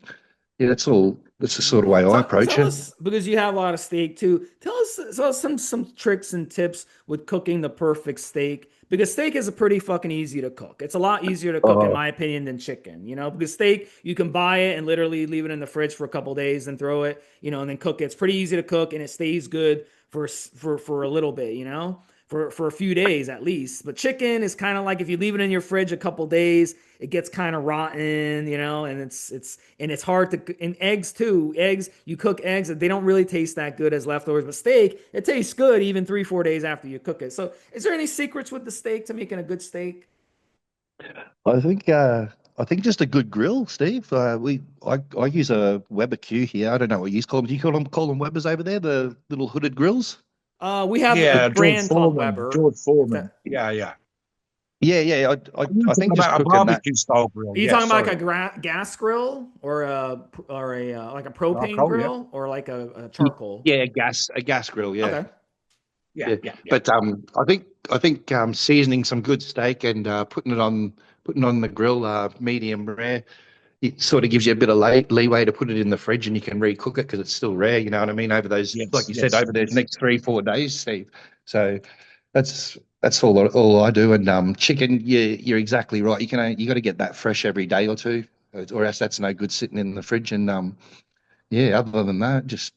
that's the sort of way I approach it. Because you have a lot of steak too. Tell us some tricks and tips with cooking the perfect steak. Because steak is pretty fucking easy to cook. It's a lot easier to cook, in my opinion, than chicken. Because steak, you can buy it and literally leave it in the fridge for a couple of days and throw it, and then cook it. It's pretty easy to cook and it stays good for a little bit. for a few days at least. But chicken is kind of like if you leave it in your fridge a couple days, it gets kind of rotten, and it's hard to. And eggs too. Eggs, you cook eggs, they don't really taste that good as leftovers. But steak, it tastes good even 3-4 days after you cook it. So, is there any secrets with the steak to making a good steak? I think just a good grill, Steve. I use a Weber Q here. I don't know what you call them. Do you call them Webers over there? The little hooded grills? We have a Yeah, George brand called Foreman. Weber. George If Foreman. that, Yeah, yeah. Yeah, yeah. You're I talking think just about a cooking that. barbecue style grill. are you Yeah, talking about sorry. like a gas grill or like a propane Charcoal, yeah. grill or like a charcoal? Yeah, a gas grill. Yeah, Okay. Yeah, yeah. yeah, yeah. But I think seasoning some good steak and putting on the grill, medium rare. It sort of gives you a bit of leeway to put it in the fridge and you can recook it because it's still rare. You know what I mean? Over those, like Yes, you said, yes, over those yes. next 3-4 days, Steve. So that's all I do. And chicken, you're exactly right. You got to get that fresh every day or two, or else that's no good sitting in the fridge. And yeah, other than that, just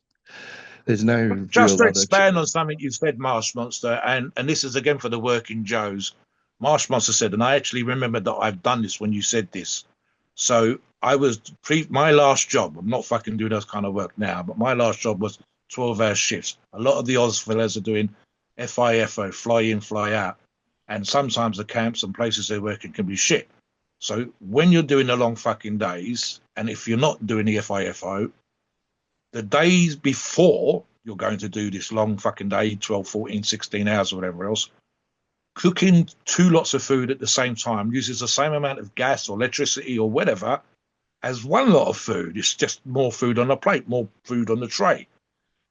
there's no Just real to other. expand on something you said, Marsh Monster, and this is again for the working Joes. Marsh Monster said, and I actually remember that I've done this when you said this. So I was my last job. I'm not fucking doing those kind of work now, but my last job was 12-hour shifts. A lot of the Oz fellas are doing FIFO, fly in, fly out, and sometimes the camps and places they're working can be shit. So when you're doing the long fucking days, and if you're not doing the FIFO, the days before you're going to do this long fucking day, 12, 14, 16 hours or whatever else, cooking 2 lots of food at the same time uses the same amount of gas or electricity or whatever as 1 lot of food. It's just more food on the plate, more food on the tray.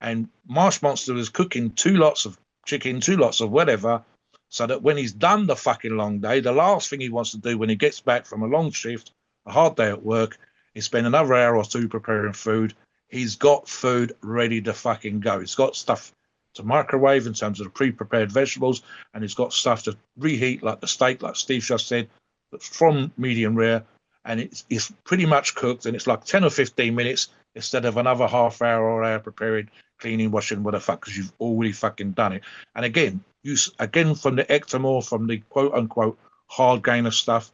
And MarshMonsta is cooking 2 lots of chicken, 2 lots of whatever, so that when he's done the fucking long day, the last thing he wants to do when he gets back from a long shift, a hard day at work, is spend another hour or two preparing food. He's got food ready to fucking go. He's got stuff to microwave in terms of the pre-prepared vegetables, and he's got stuff to reheat like the steak, like Steve just said, that's from medium rare, and it's pretty much cooked, and it's like 10 or 15 minutes instead of another half hour or hour preparing, cleaning, washing, what the fuck, because you've already fucking done it. And again, from the ectomorph, from the quote unquote hard gainer stuff,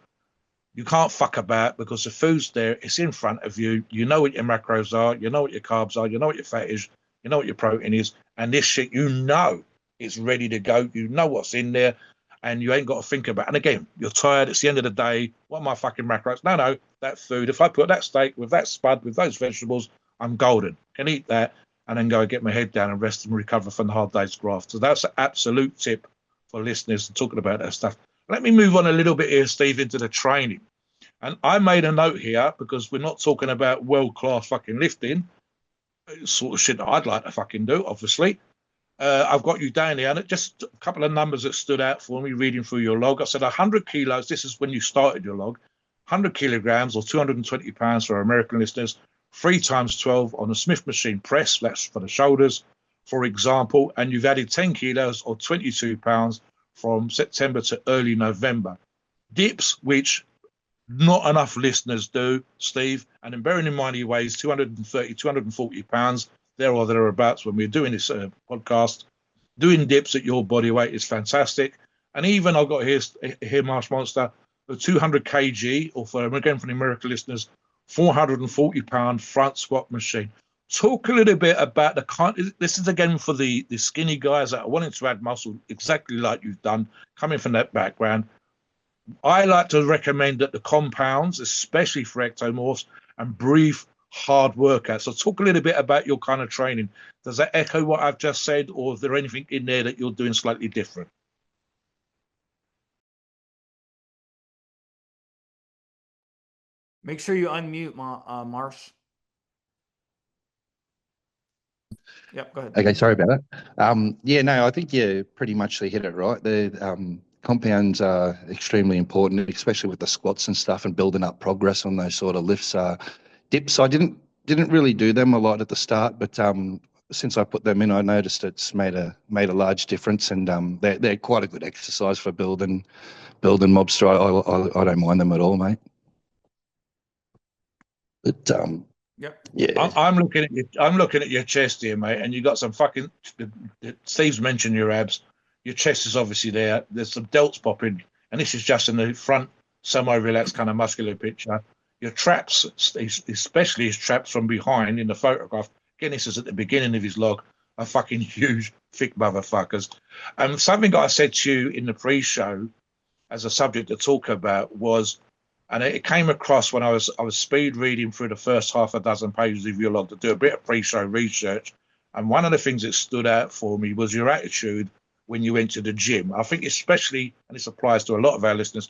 you can't fuck about because the food's there, it's in front of you. You know what your macros are, you know what your carbs are, you know what your fat is, you know what your protein is, and this shit, it's ready to go. You know what's in there, and you ain't got to think about it. And again, you're tired, it's the end of the day. What are my fucking macros? No, that food, if I put that steak with that spud, with those vegetables, I'm golden. Can eat that and then go and get my head down and rest and recover from the hard day's graft. So that's an absolute tip for listeners talking about that stuff. Let me move on a little bit here, Steve, into the training. And I made a note here because we're not talking about world-class fucking lifting, sort of shit that I'd like to fucking do, obviously. I've got you down here, and just a couple of numbers that stood out for me reading through your log. I said 100 kilos. This is when you started your log. 100 kilograms or 220 pounds for our American listeners. 3 times 12 on a Smith machine press. That's for the shoulders, for example. And you've added 10 kilos or 22 pounds from September to early November. Dips, which not enough listeners do, Steve. And then bearing in mind he weighs 230, 240 pounds, there or thereabouts when we're doing this podcast. Doing dips at your body weight is fantastic. And even I've got here MarshMonsta, the 200 kg, or for again for the American listeners, 440 pound front squat machine. Talk a little bit about the kind. This is again for the skinny guys that are wanting to add muscle, exactly like you've done, coming from that background. I like to recommend that the compounds, especially for ectomorphs, and brief, hard workouts. So talk a little bit about your kind of training. Does that echo what I've just said, or is there anything in there that you're doing slightly different? Make sure you unmute, Marsh. Yep, go ahead. Okay, sorry about that. Yeah, no, I think you pretty much hit it right. The compounds are extremely important, especially with the squats and stuff and building up progress on those sort of lifts. Dips, I didn't really do them a lot at the start, but since I put them in, I noticed it's made a large difference, and they're quite a good exercise for building mobster. I don't mind them at all, mate. But Yep. yeah, I'm looking at your chest here, mate, and you got some fucking. Steve's mentioned your abs. Your chest is obviously there. There's some delts popping, and this is just in the front, semi-relaxed kind of muscular picture. Your traps, especially his traps from behind in the photograph. Again, this is at the beginning of his log. Are fucking huge, thick motherfuckers. Something I said to you in the pre-show as a subject to talk about was, and it came across when I was speed reading through the first half a dozen pages of your log to do a bit of pre-show research. And one of the things that stood out for me was your attitude when you went to the gym. I think especially, and this applies to a lot of our listeners,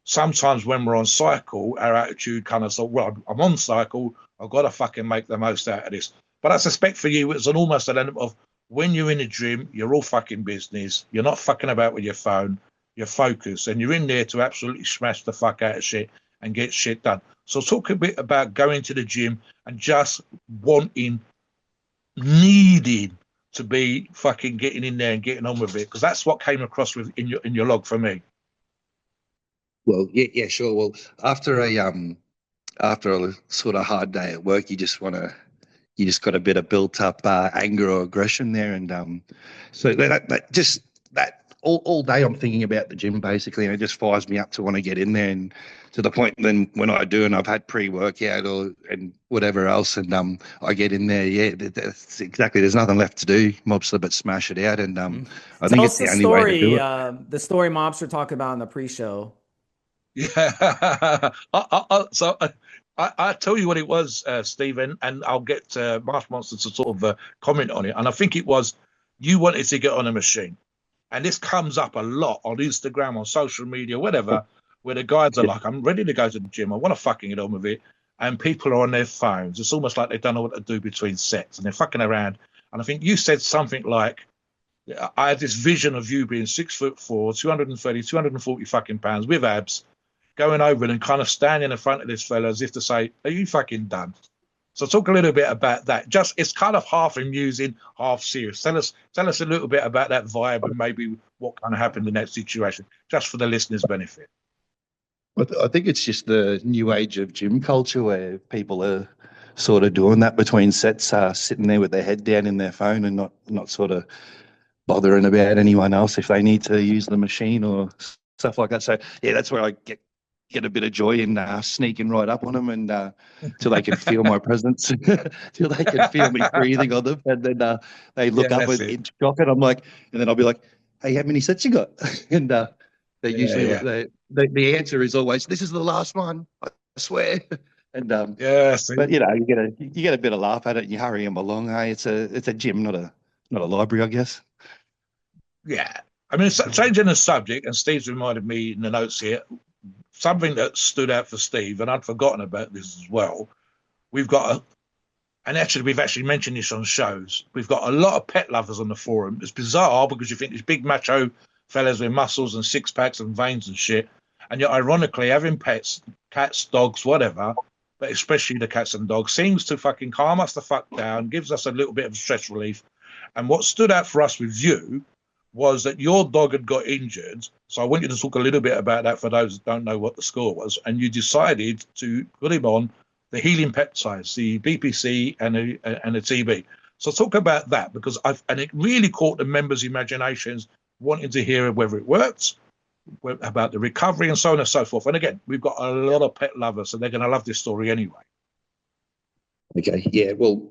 sometimes when we're on cycle, our attitude kind of sort, well, I'm on cycle, I've got to fucking make the most out of this. But I suspect for you, it's almost an element of when you're in the gym, you're all fucking business. You're not fucking about with your phone. You're focused, and you're in there to absolutely smash the fuck out of shit and get shit done. So talk a bit about going to the gym and just needing to be fucking getting in there and getting on with it, because that's what came across with in your log for me. Well, yeah, sure. Well, after a sort of hard day at work, you just got a bit of built up anger or aggression there, and so that all day I'm thinking about the gym basically, and it just fires me up to want to get in there, and to the point then when I do, and I've had pre-workout and whatever else, and I get in there, yeah, that's exactly. There's nothing left to do, Mobster, but smash it out, and I think it's the only way to do it. The story Mobster talked about in the pre-show. Yeah, I tell you what it was, Stephen, and I'll get MarshMonsta to sort of comment on it. And I think it was you wanted to get on a machine, and this comes up a lot on Instagram, on social media, whatever, where the guys are like, "I'm ready to go to the gym. I want to fucking get on with it," and people are on their phones. It's almost like they don't know what to do between sets, and they're fucking around. And I think you said something like, "I had this vision of you being 6'4", 230, 240 fucking pounds with abs." Going over and kind of standing in front of this fella as if to say, "Are you fucking done?" So talk a little bit about that. Just it's kind of half amusing, half serious. Tell us a little bit about that vibe and maybe what kind of happened in that situation, just for the listeners' benefit. I think it's just the new age of gym culture where people are sort of doing that between sets, sitting there with their head down in their phone and not sort of bothering about anyone else if they need to use the machine or stuff like that. So yeah, that's where I get a bit of joy in sneaking right up on them and till they can feel my presence, till they can feel me breathing on them, and then they look up in shock, and I'm like, and then I'll be like, "Hey, how many sets you got?" And they usually the answer is always, "This is the last one, I swear." And but you get a bit of laugh at it, and you hurry them along. Hey, it's a gym, not a library, I guess. Yeah, I mean, changing the subject, and Steve's reminded me in the notes here. Something that stood out for Steve, and I'd forgotten about this as well. We've actually mentioned this on shows. We've got a lot of pet lovers on the forum. It's bizarre because you think these big macho fellas with muscles and six packs and veins and shit, and yet ironically having pets, cats, dogs, whatever, but especially the cats and dogs, seems to fucking calm us the fuck down, gives us a little bit of stress relief. And what stood out for us with you was that your dog had got injured. So I want you to talk a little bit about that for those that don't know what the score was. And you decided to put him on the healing peptides, the BPC and the TB. So talk about that, because it really caught the members' imaginations, wanting to hear whether it works, about the recovery and so on and so forth. And again, we've got a lot of pet lovers, so they're going to love this story anyway. Okay, yeah. Well,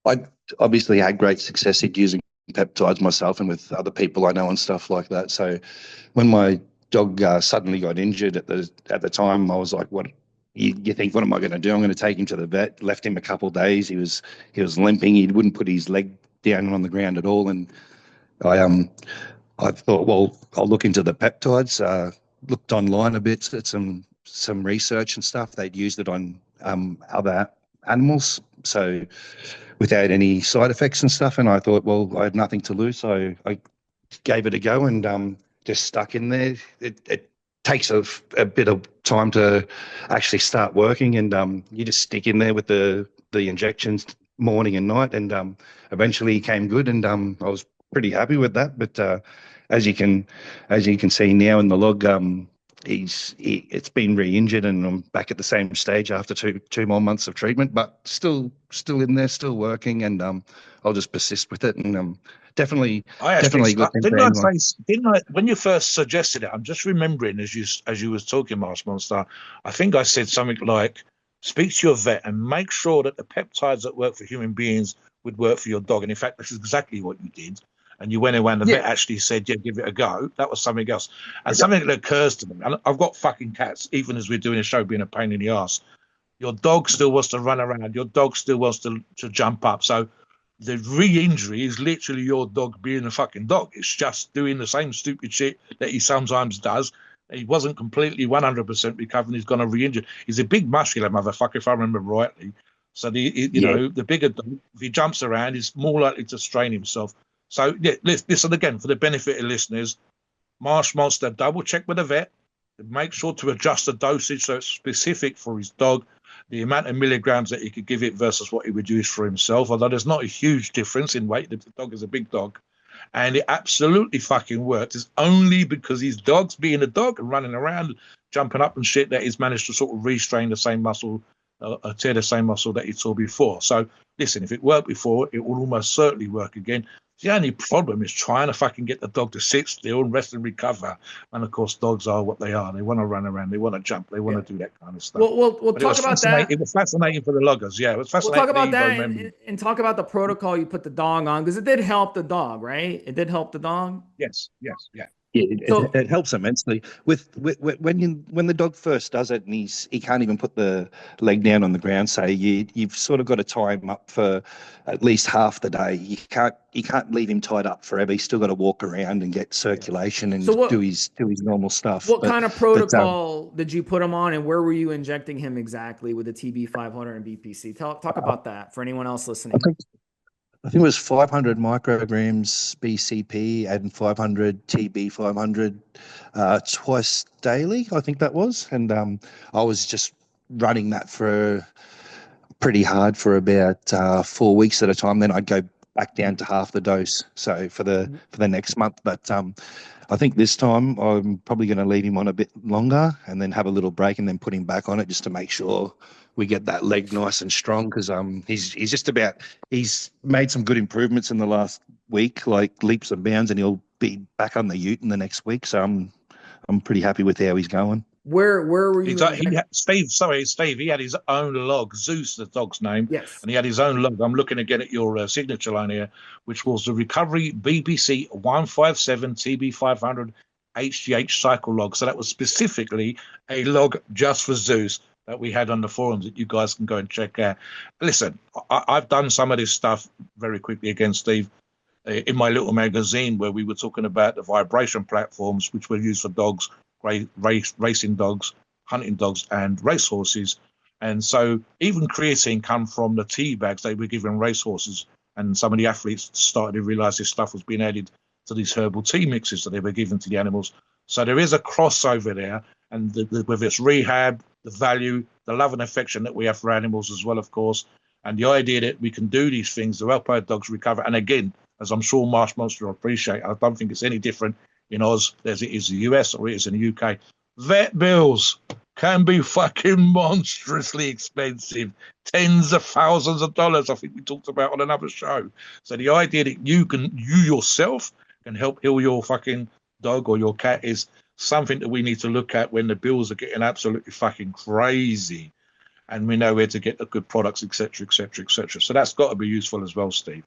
I obviously had great success at using peptides myself and with other people I know and stuff like that. So when my dog suddenly got injured at the time, I was like, "What you think? What am I going to do? I'm going to take him to the vet." Left him a couple of days. He was limping. He wouldn't put his leg down on the ground at all. And I thought, well, I'll look into the peptides. Looked online a bit at some research and stuff. They'd used it on other animals, so without any side effects and stuff. And I thought, well, I had nothing to lose, so I gave it a go and just stuck in there. It takes a bit of time to actually start working, and you just stick in there with the injections morning and night, and eventually it came good, and I was pretty happy with that. But as you can see now in the log, it's been re-injured, and I'm back at the same stage after two more months of treatment, but still in there, still working, and I'll just persist with it, and I actually definitely a good thing for didn't I anyone. say didn't I when you first suggested it? I'm just remembering as you was talking, MarshMonsta. I think I said something like, "Speak to your vet and make sure that the peptides that work for human beings would work for your dog." And in fact, this is exactly what you did. And you went away, and the vet Yeah. actually said, "Yeah, give it a go." That was something else. And Yeah. something that occurs to me, and I've got fucking cats, even as we're doing a show, being a pain in the ass. Your dog still wants to run around. Your dog still wants to jump up. So the re-injury is literally your dog being a fucking dog. It's just doing the same stupid shit that he sometimes does. He wasn't completely 100% recovered. He's gonna re-injure. He's a big muscular motherfucker, if I remember rightly. So Yeah, the bigger dog, if he jumps around, he's more likely to strain himself. So yeah, listen again for the benefit of listeners. MarshMonsta, double check with a vet. Make sure to adjust the dosage so it's specific for his dog, the amount of milligrams that he could give it versus what he would use for himself. Although there's not a huge difference in weight, the dog is a big dog, and it absolutely fucking worked. It's only because his dog's being a dog and running around, jumping up and shit that he's managed to sort of restrain the same muscle, tear the same muscle that he tore before. So listen, if it worked before, it will almost certainly work again. The only problem is trying to fucking get the dog to sit still and rest and recover. And of course, dogs are what they are. They want to run around, they want to jump, they want Yeah. to do that kind of stuff. We'll But it talk was about fascinating. that. It was fascinating for the loggers. Yeah, it was We'll talk fascinating for about the Evo that members. and talk about the protocol you put the dog on because it did help the dog, right? It did help the dog. Yes, yes, yeah. yeah, So it helps immensely. When the dog first does it, and he can't even put the leg down on the ground. Say you've sort of got to tie him up for at least half the day. You can't leave him tied up forever. He's still got to walk around and get yeah. circulation So and do his normal stuff. what kind of But protocol did you put him on, and where were you injecting him exactly with the TB 500 and BPC? Talk about that for anyone else I listening. think I think it was 500 micrograms BCP and 500 TB 500 twice daily. I think that was, and I was just running that for pretty hard for about 4 weeks at a time. Then I'd go back down to half the dose. So for the next month, but I think this time I'm probably going to leave him on a bit longer and then have a little break and then put him back on it just to make sure we get that leg nice and strong because he's made some good improvements in the last week, like leaps and bounds, and he'll be back on the ute in the next week. So I'm pretty happy with how he's going. Where were you He injecting? had, Steve. He had his own log, Zeus, the dog's name, Yes. and he had his own log. I'm looking again at your signature line here, which was the Recovery BBC 157 TB 500 HGH cycle log. So that was specifically a log just for Zeus that we had on the forums that you guys can go and check out. Listen, I've done some of this stuff very quickly again, Steve, in my little magazine where we were talking about the vibration platforms which were used for dogs, racing dogs, hunting dogs, and racehorses. And so even creatine come from the tea bags they were giving racehorses. And some of the athletes started to realize this stuff was being added to these herbal tea mixes that they were giving to the animals. So there is a crossover there. And whether it's rehab, the value, the love and affection that we have for animals as well, of course, and the idea that we can do these things to help our dogs recover. And again, as I'm sure MarshMonsta will appreciate, I don't think it's any different in Oz as it is the US or it is in the UK. Vet bills can be fucking monstrously expensive. Tens of thousands of dollars, I think we talked about on another show. So the idea that you yourself can help heal your fucking dog or your cat is something that we need to look at when the bills are getting absolutely fucking crazy and we know where to get the good products, etc., etc., etc. So that's got to be useful as well, Steve.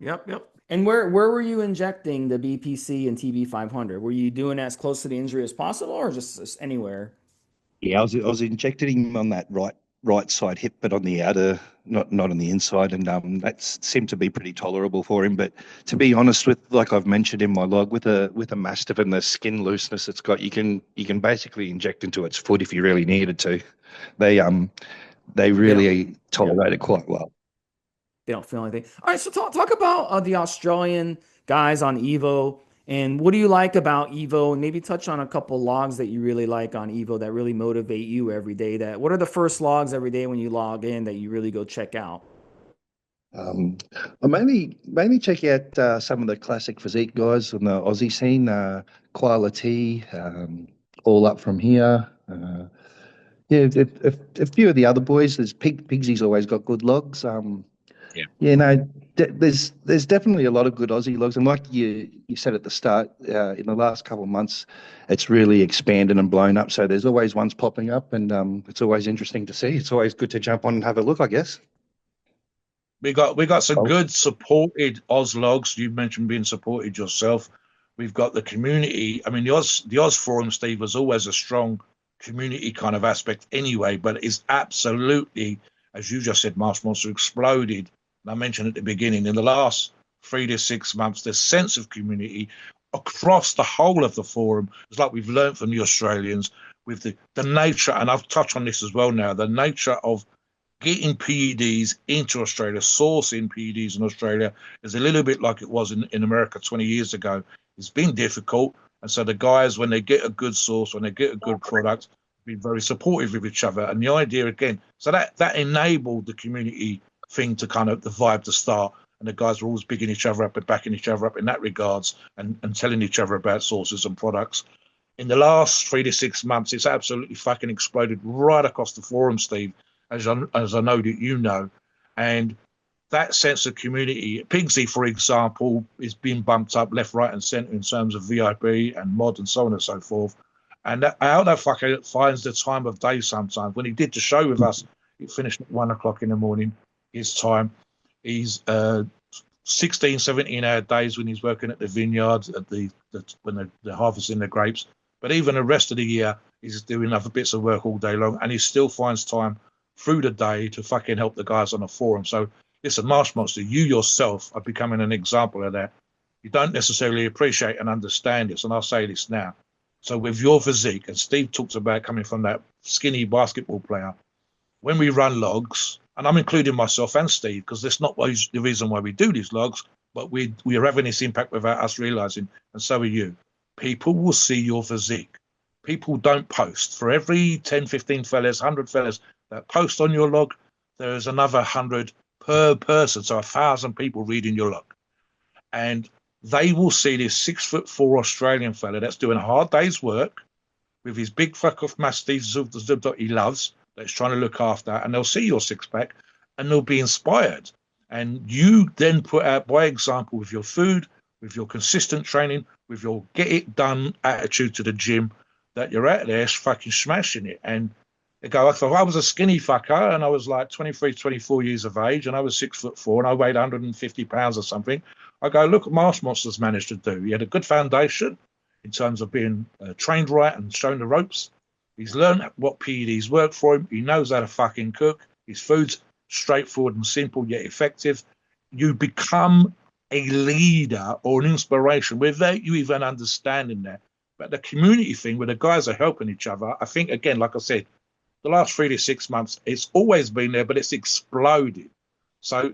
Yep. And where were you injecting the BPC and TB 500? Were you doing as close to the injury as possible, or just anywhere? Yeah, I was injecting him on that right side hip, but on the outer, not on the inside, and that seemed to be pretty tolerable for him. But to be honest, with like I've mentioned in my log, with a mastiff and the skin looseness it's got, you can basically inject into its foot if you really needed to. They um they They don't. really Yeah. tolerate it quite well. They don't feel anything. All right, so talk about the Australian guys on Evo, and what do you like about Evo? And maybe touch on a couple logs that you really like on Evo that really motivate you every day. What are the first logs every day when you log in that you really go check out? I mainly check out some of the classic physique guys on the Aussie scene, Quality, all up from here. Yeah, a few of the other boys. There's Pigsy's always got good logs. Yeah. Yeah, no, there's definitely a lot of good Aussie logs, and like you said at the start, in the last couple of months, it's really expanded and blown up. So there's always ones popping up, and it's always interesting to see. It's always good to jump on and have a look, I guess. We got some Oh, good supported Oz logs. You mentioned being supported yourself. We've got the community. I mean, the Oz forum, Steve, was always a strong community kind of aspect anyway, but it's absolutely, as you just said, MarshMonsta exploded. And I mentioned at the beginning, in the last 3 to 6 months, the sense of community across the whole of the forum. It's like we've learned from the Australians with the nature, and I've touched on this as well now, the nature of getting PEDs into Australia, sourcing PEDs in Australia is a little bit like it was in America 20 years ago. It's been difficult. And so the guys, when they get a good source, when they get a good product, be very supportive of each other. And the idea again, so that enabled the community thing to kind of the vibe to start. And the guys were always bigging each other up and backing each other up in that regards and telling each other about sources and products. In the last 3 to 6 months, it's absolutely fucking exploded right across the forum, Steve, as I know that you know. And that sense of community, Pigsy, for example, is being bumped up left, right, and centre in terms of VIP and mod and so on and so forth. And how that fucker finds the time of day sometimes. When he did the show with us, it finished at 1 o'clock in the morning, his time. He's 16, 17-hour days when he's working at the vineyards, at when they're harvesting the grapes. But even the rest of the year, he's doing other bits of work all day long, and he still finds time through the day to fucking help the guys on the forum. So listen, MarshMonsta, you yourself are becoming an example of that. You don't necessarily appreciate and understand this, and I'll say this now. So with your physique, and Steve talks about coming from that skinny basketball player, when we run logs, and I'm including myself and Steve, because that's not the reason why we do these logs, but we are having this impact without us realizing, and so are you. People will see your physique. People don't post. For every 10, 15 fellas, 100 fellas that post on your log, there's another 100 per person. So 1,000 people reading your log. And they will see this 6'4" Australian fella that's doing a hard day's work with his big fuck off mastiff zub that he loves, that's trying to look after, and they'll see your six pack and they'll be inspired. And you then put out by example with your food, with your consistent training, with your get it done attitude to the gym, that you're out there fucking smashing it. And they go, I thought I was a skinny fucker and I was like 23, 24 years of age and I was 6'4" and I weighed 150 pounds or something. I go, look what MarshMonsta's managed to do. He had a good foundation in terms of being trained right and shown the ropes. He's learned what PEDs work for him. He knows how to fucking cook. His food's straightforward and simple yet effective. You become a leader or an inspiration without you even understanding that. But the community thing where the guys are helping each other, I think, again, like I said, the last 3 to 6 months, it's always been there, but it's exploded. So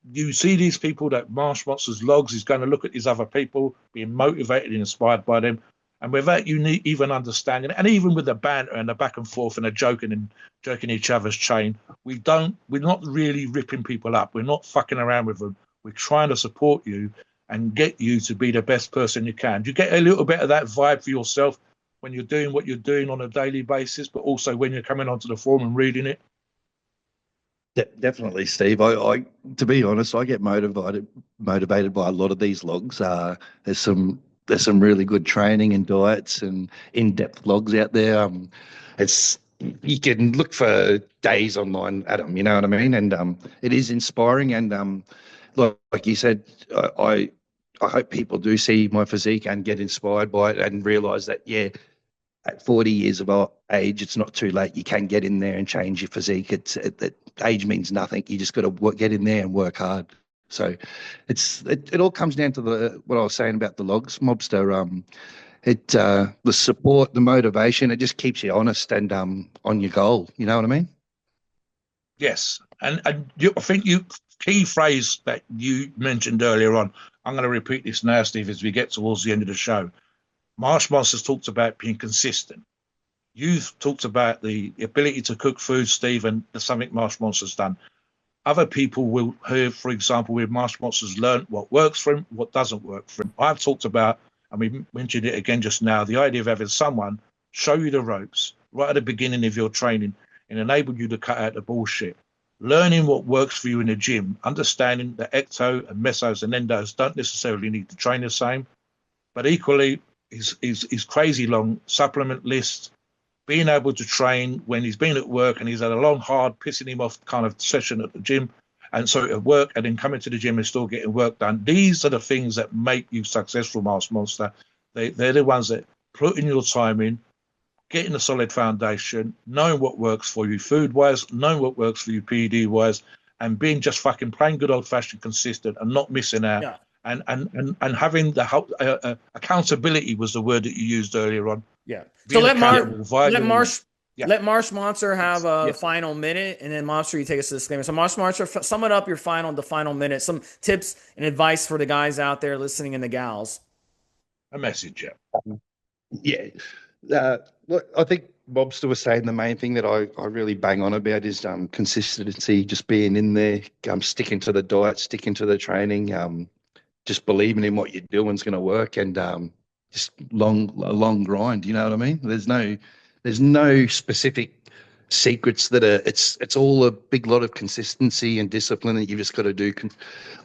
you see these people that MarshMonsta's logs, he's going to look at these other people, being motivated and inspired by them. And without you even understanding it, and even with the banter and the back and forth and the joking and jerking each other's chain, we're not really ripping people up. We're not fucking around with them. We're trying to support you and get you to be the best person you can. Do you get a little bit of that vibe for yourself when you're doing what you're doing on a daily basis, but also when you're coming onto the forum and reading it? Definitely, Steve. To be honest, I get motivated by a lot of these logs. There's some really good training and diets and in-depth logs out there. It's You can look for days online at them. You know what I mean? And it is inspiring. And like you said, I hope people do see my physique and get inspired by it and realize that at 40 years of age, it's not too late. You can get in there and change your physique. Age means nothing. You just got to get in there and work hard. So it all comes down to what I was saying about the logs, Mobster. The support, the motivation, it just keeps you honest and on your goal. You know what I mean? Yes. And I think key phrase that you mentioned earlier on, I'm going to repeat this now, Steve, as we get towards the end of the show. MarshMonsta's talked about being consistent. You've talked about the ability to cook food, Steve, and there's something MarshMonsta's done. Other people will hear, for example, with MarshMonsta's learn what works for him, what doesn't work for him. I've talked about, and we mentioned it again just now, the idea of having someone show you the ropes right at the beginning of your training and enable you to cut out the bullshit. Learning what works for you in the gym, understanding that ecto and mesos and endos don't necessarily need to train the same, but equally his crazy long supplement list, being able to train when he's been at work and he's had a long, hard, pissing him off kind of session at the gym, and so at work, and then coming to the gym and still getting work done. These are the things that make you successful, MarshMonsta. They're the ones that putting your time in, getting a solid foundation, knowing what works for you food-wise, knowing what works for you PD-wise, and being just fucking plain good old-fashioned consistent and not missing out. Yeah. And having the accountability was the word that you used earlier on. Yeah. So Being let accountable via your- let Marshmonster have a Yes. final minute, and then Monster, you take us to the disclaimer. So Marshmonster, sum it up the final minute. Some tips and advice for the guys out there listening and the gals. a message, yeah. Yeah. Look, I think Mobster was saying the main thing that I really bang on about is consistency, just being in there, sticking to the diet, sticking to the training, just believing in what you're doing is going to work, and just a long grind. You know what I mean? There's no specific secrets that are. It's all a big lot of consistency and discipline that you've just got to do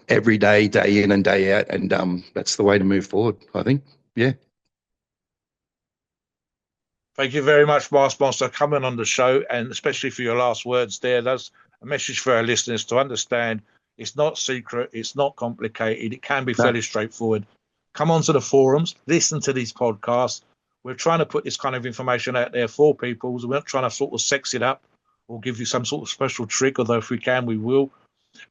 every day, day in and day out, and that's the way to move forward, I think. Yeah. Thank you very much, MarshMonsta, coming on the show, and especially for your last words there. That's a message for our listeners to understand it's not secret, it's not complicated, it can be fairly straightforward. Come onto the forums, listen to these podcasts. We're trying to put this kind of information out there for people. So we're not trying to sort of sex it up or give you some sort of special trick, although if we can, we will.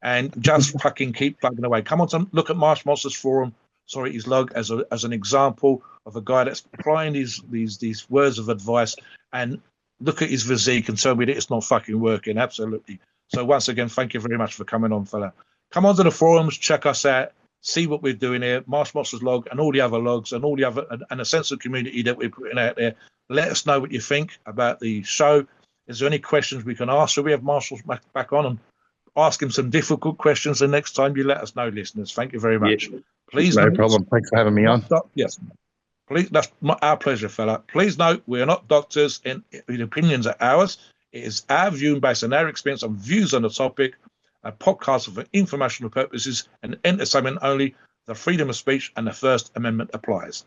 And just fucking keep plugging away. Come on to look at MarshMonsta's forum, his log, as an example of a guy that's applying these words of advice, and look at his physique and tell me that it's not fucking working. Absolutely. So once again, thank you very much for coming on, fella. Come onto the forums, check us out, see what we're doing here, MarshMonsta's log and all the other logs and all the other, and a sense of community that we're putting out there. Let us know what you think about the show. Is there any questions we can ask? So we have Marshall back on and ask him some difficult questions the next time you let us know, listeners. Thank you very much. Yeah. Please, No problem. Thanks for having me on. Yes. Please, that's our pleasure, fella. Please note, we are not doctors, and the opinions are ours. It is our view based on our experience and views on the topic. A podcast for informational purposes and entertainment only. The freedom of speech and the First Amendment applies.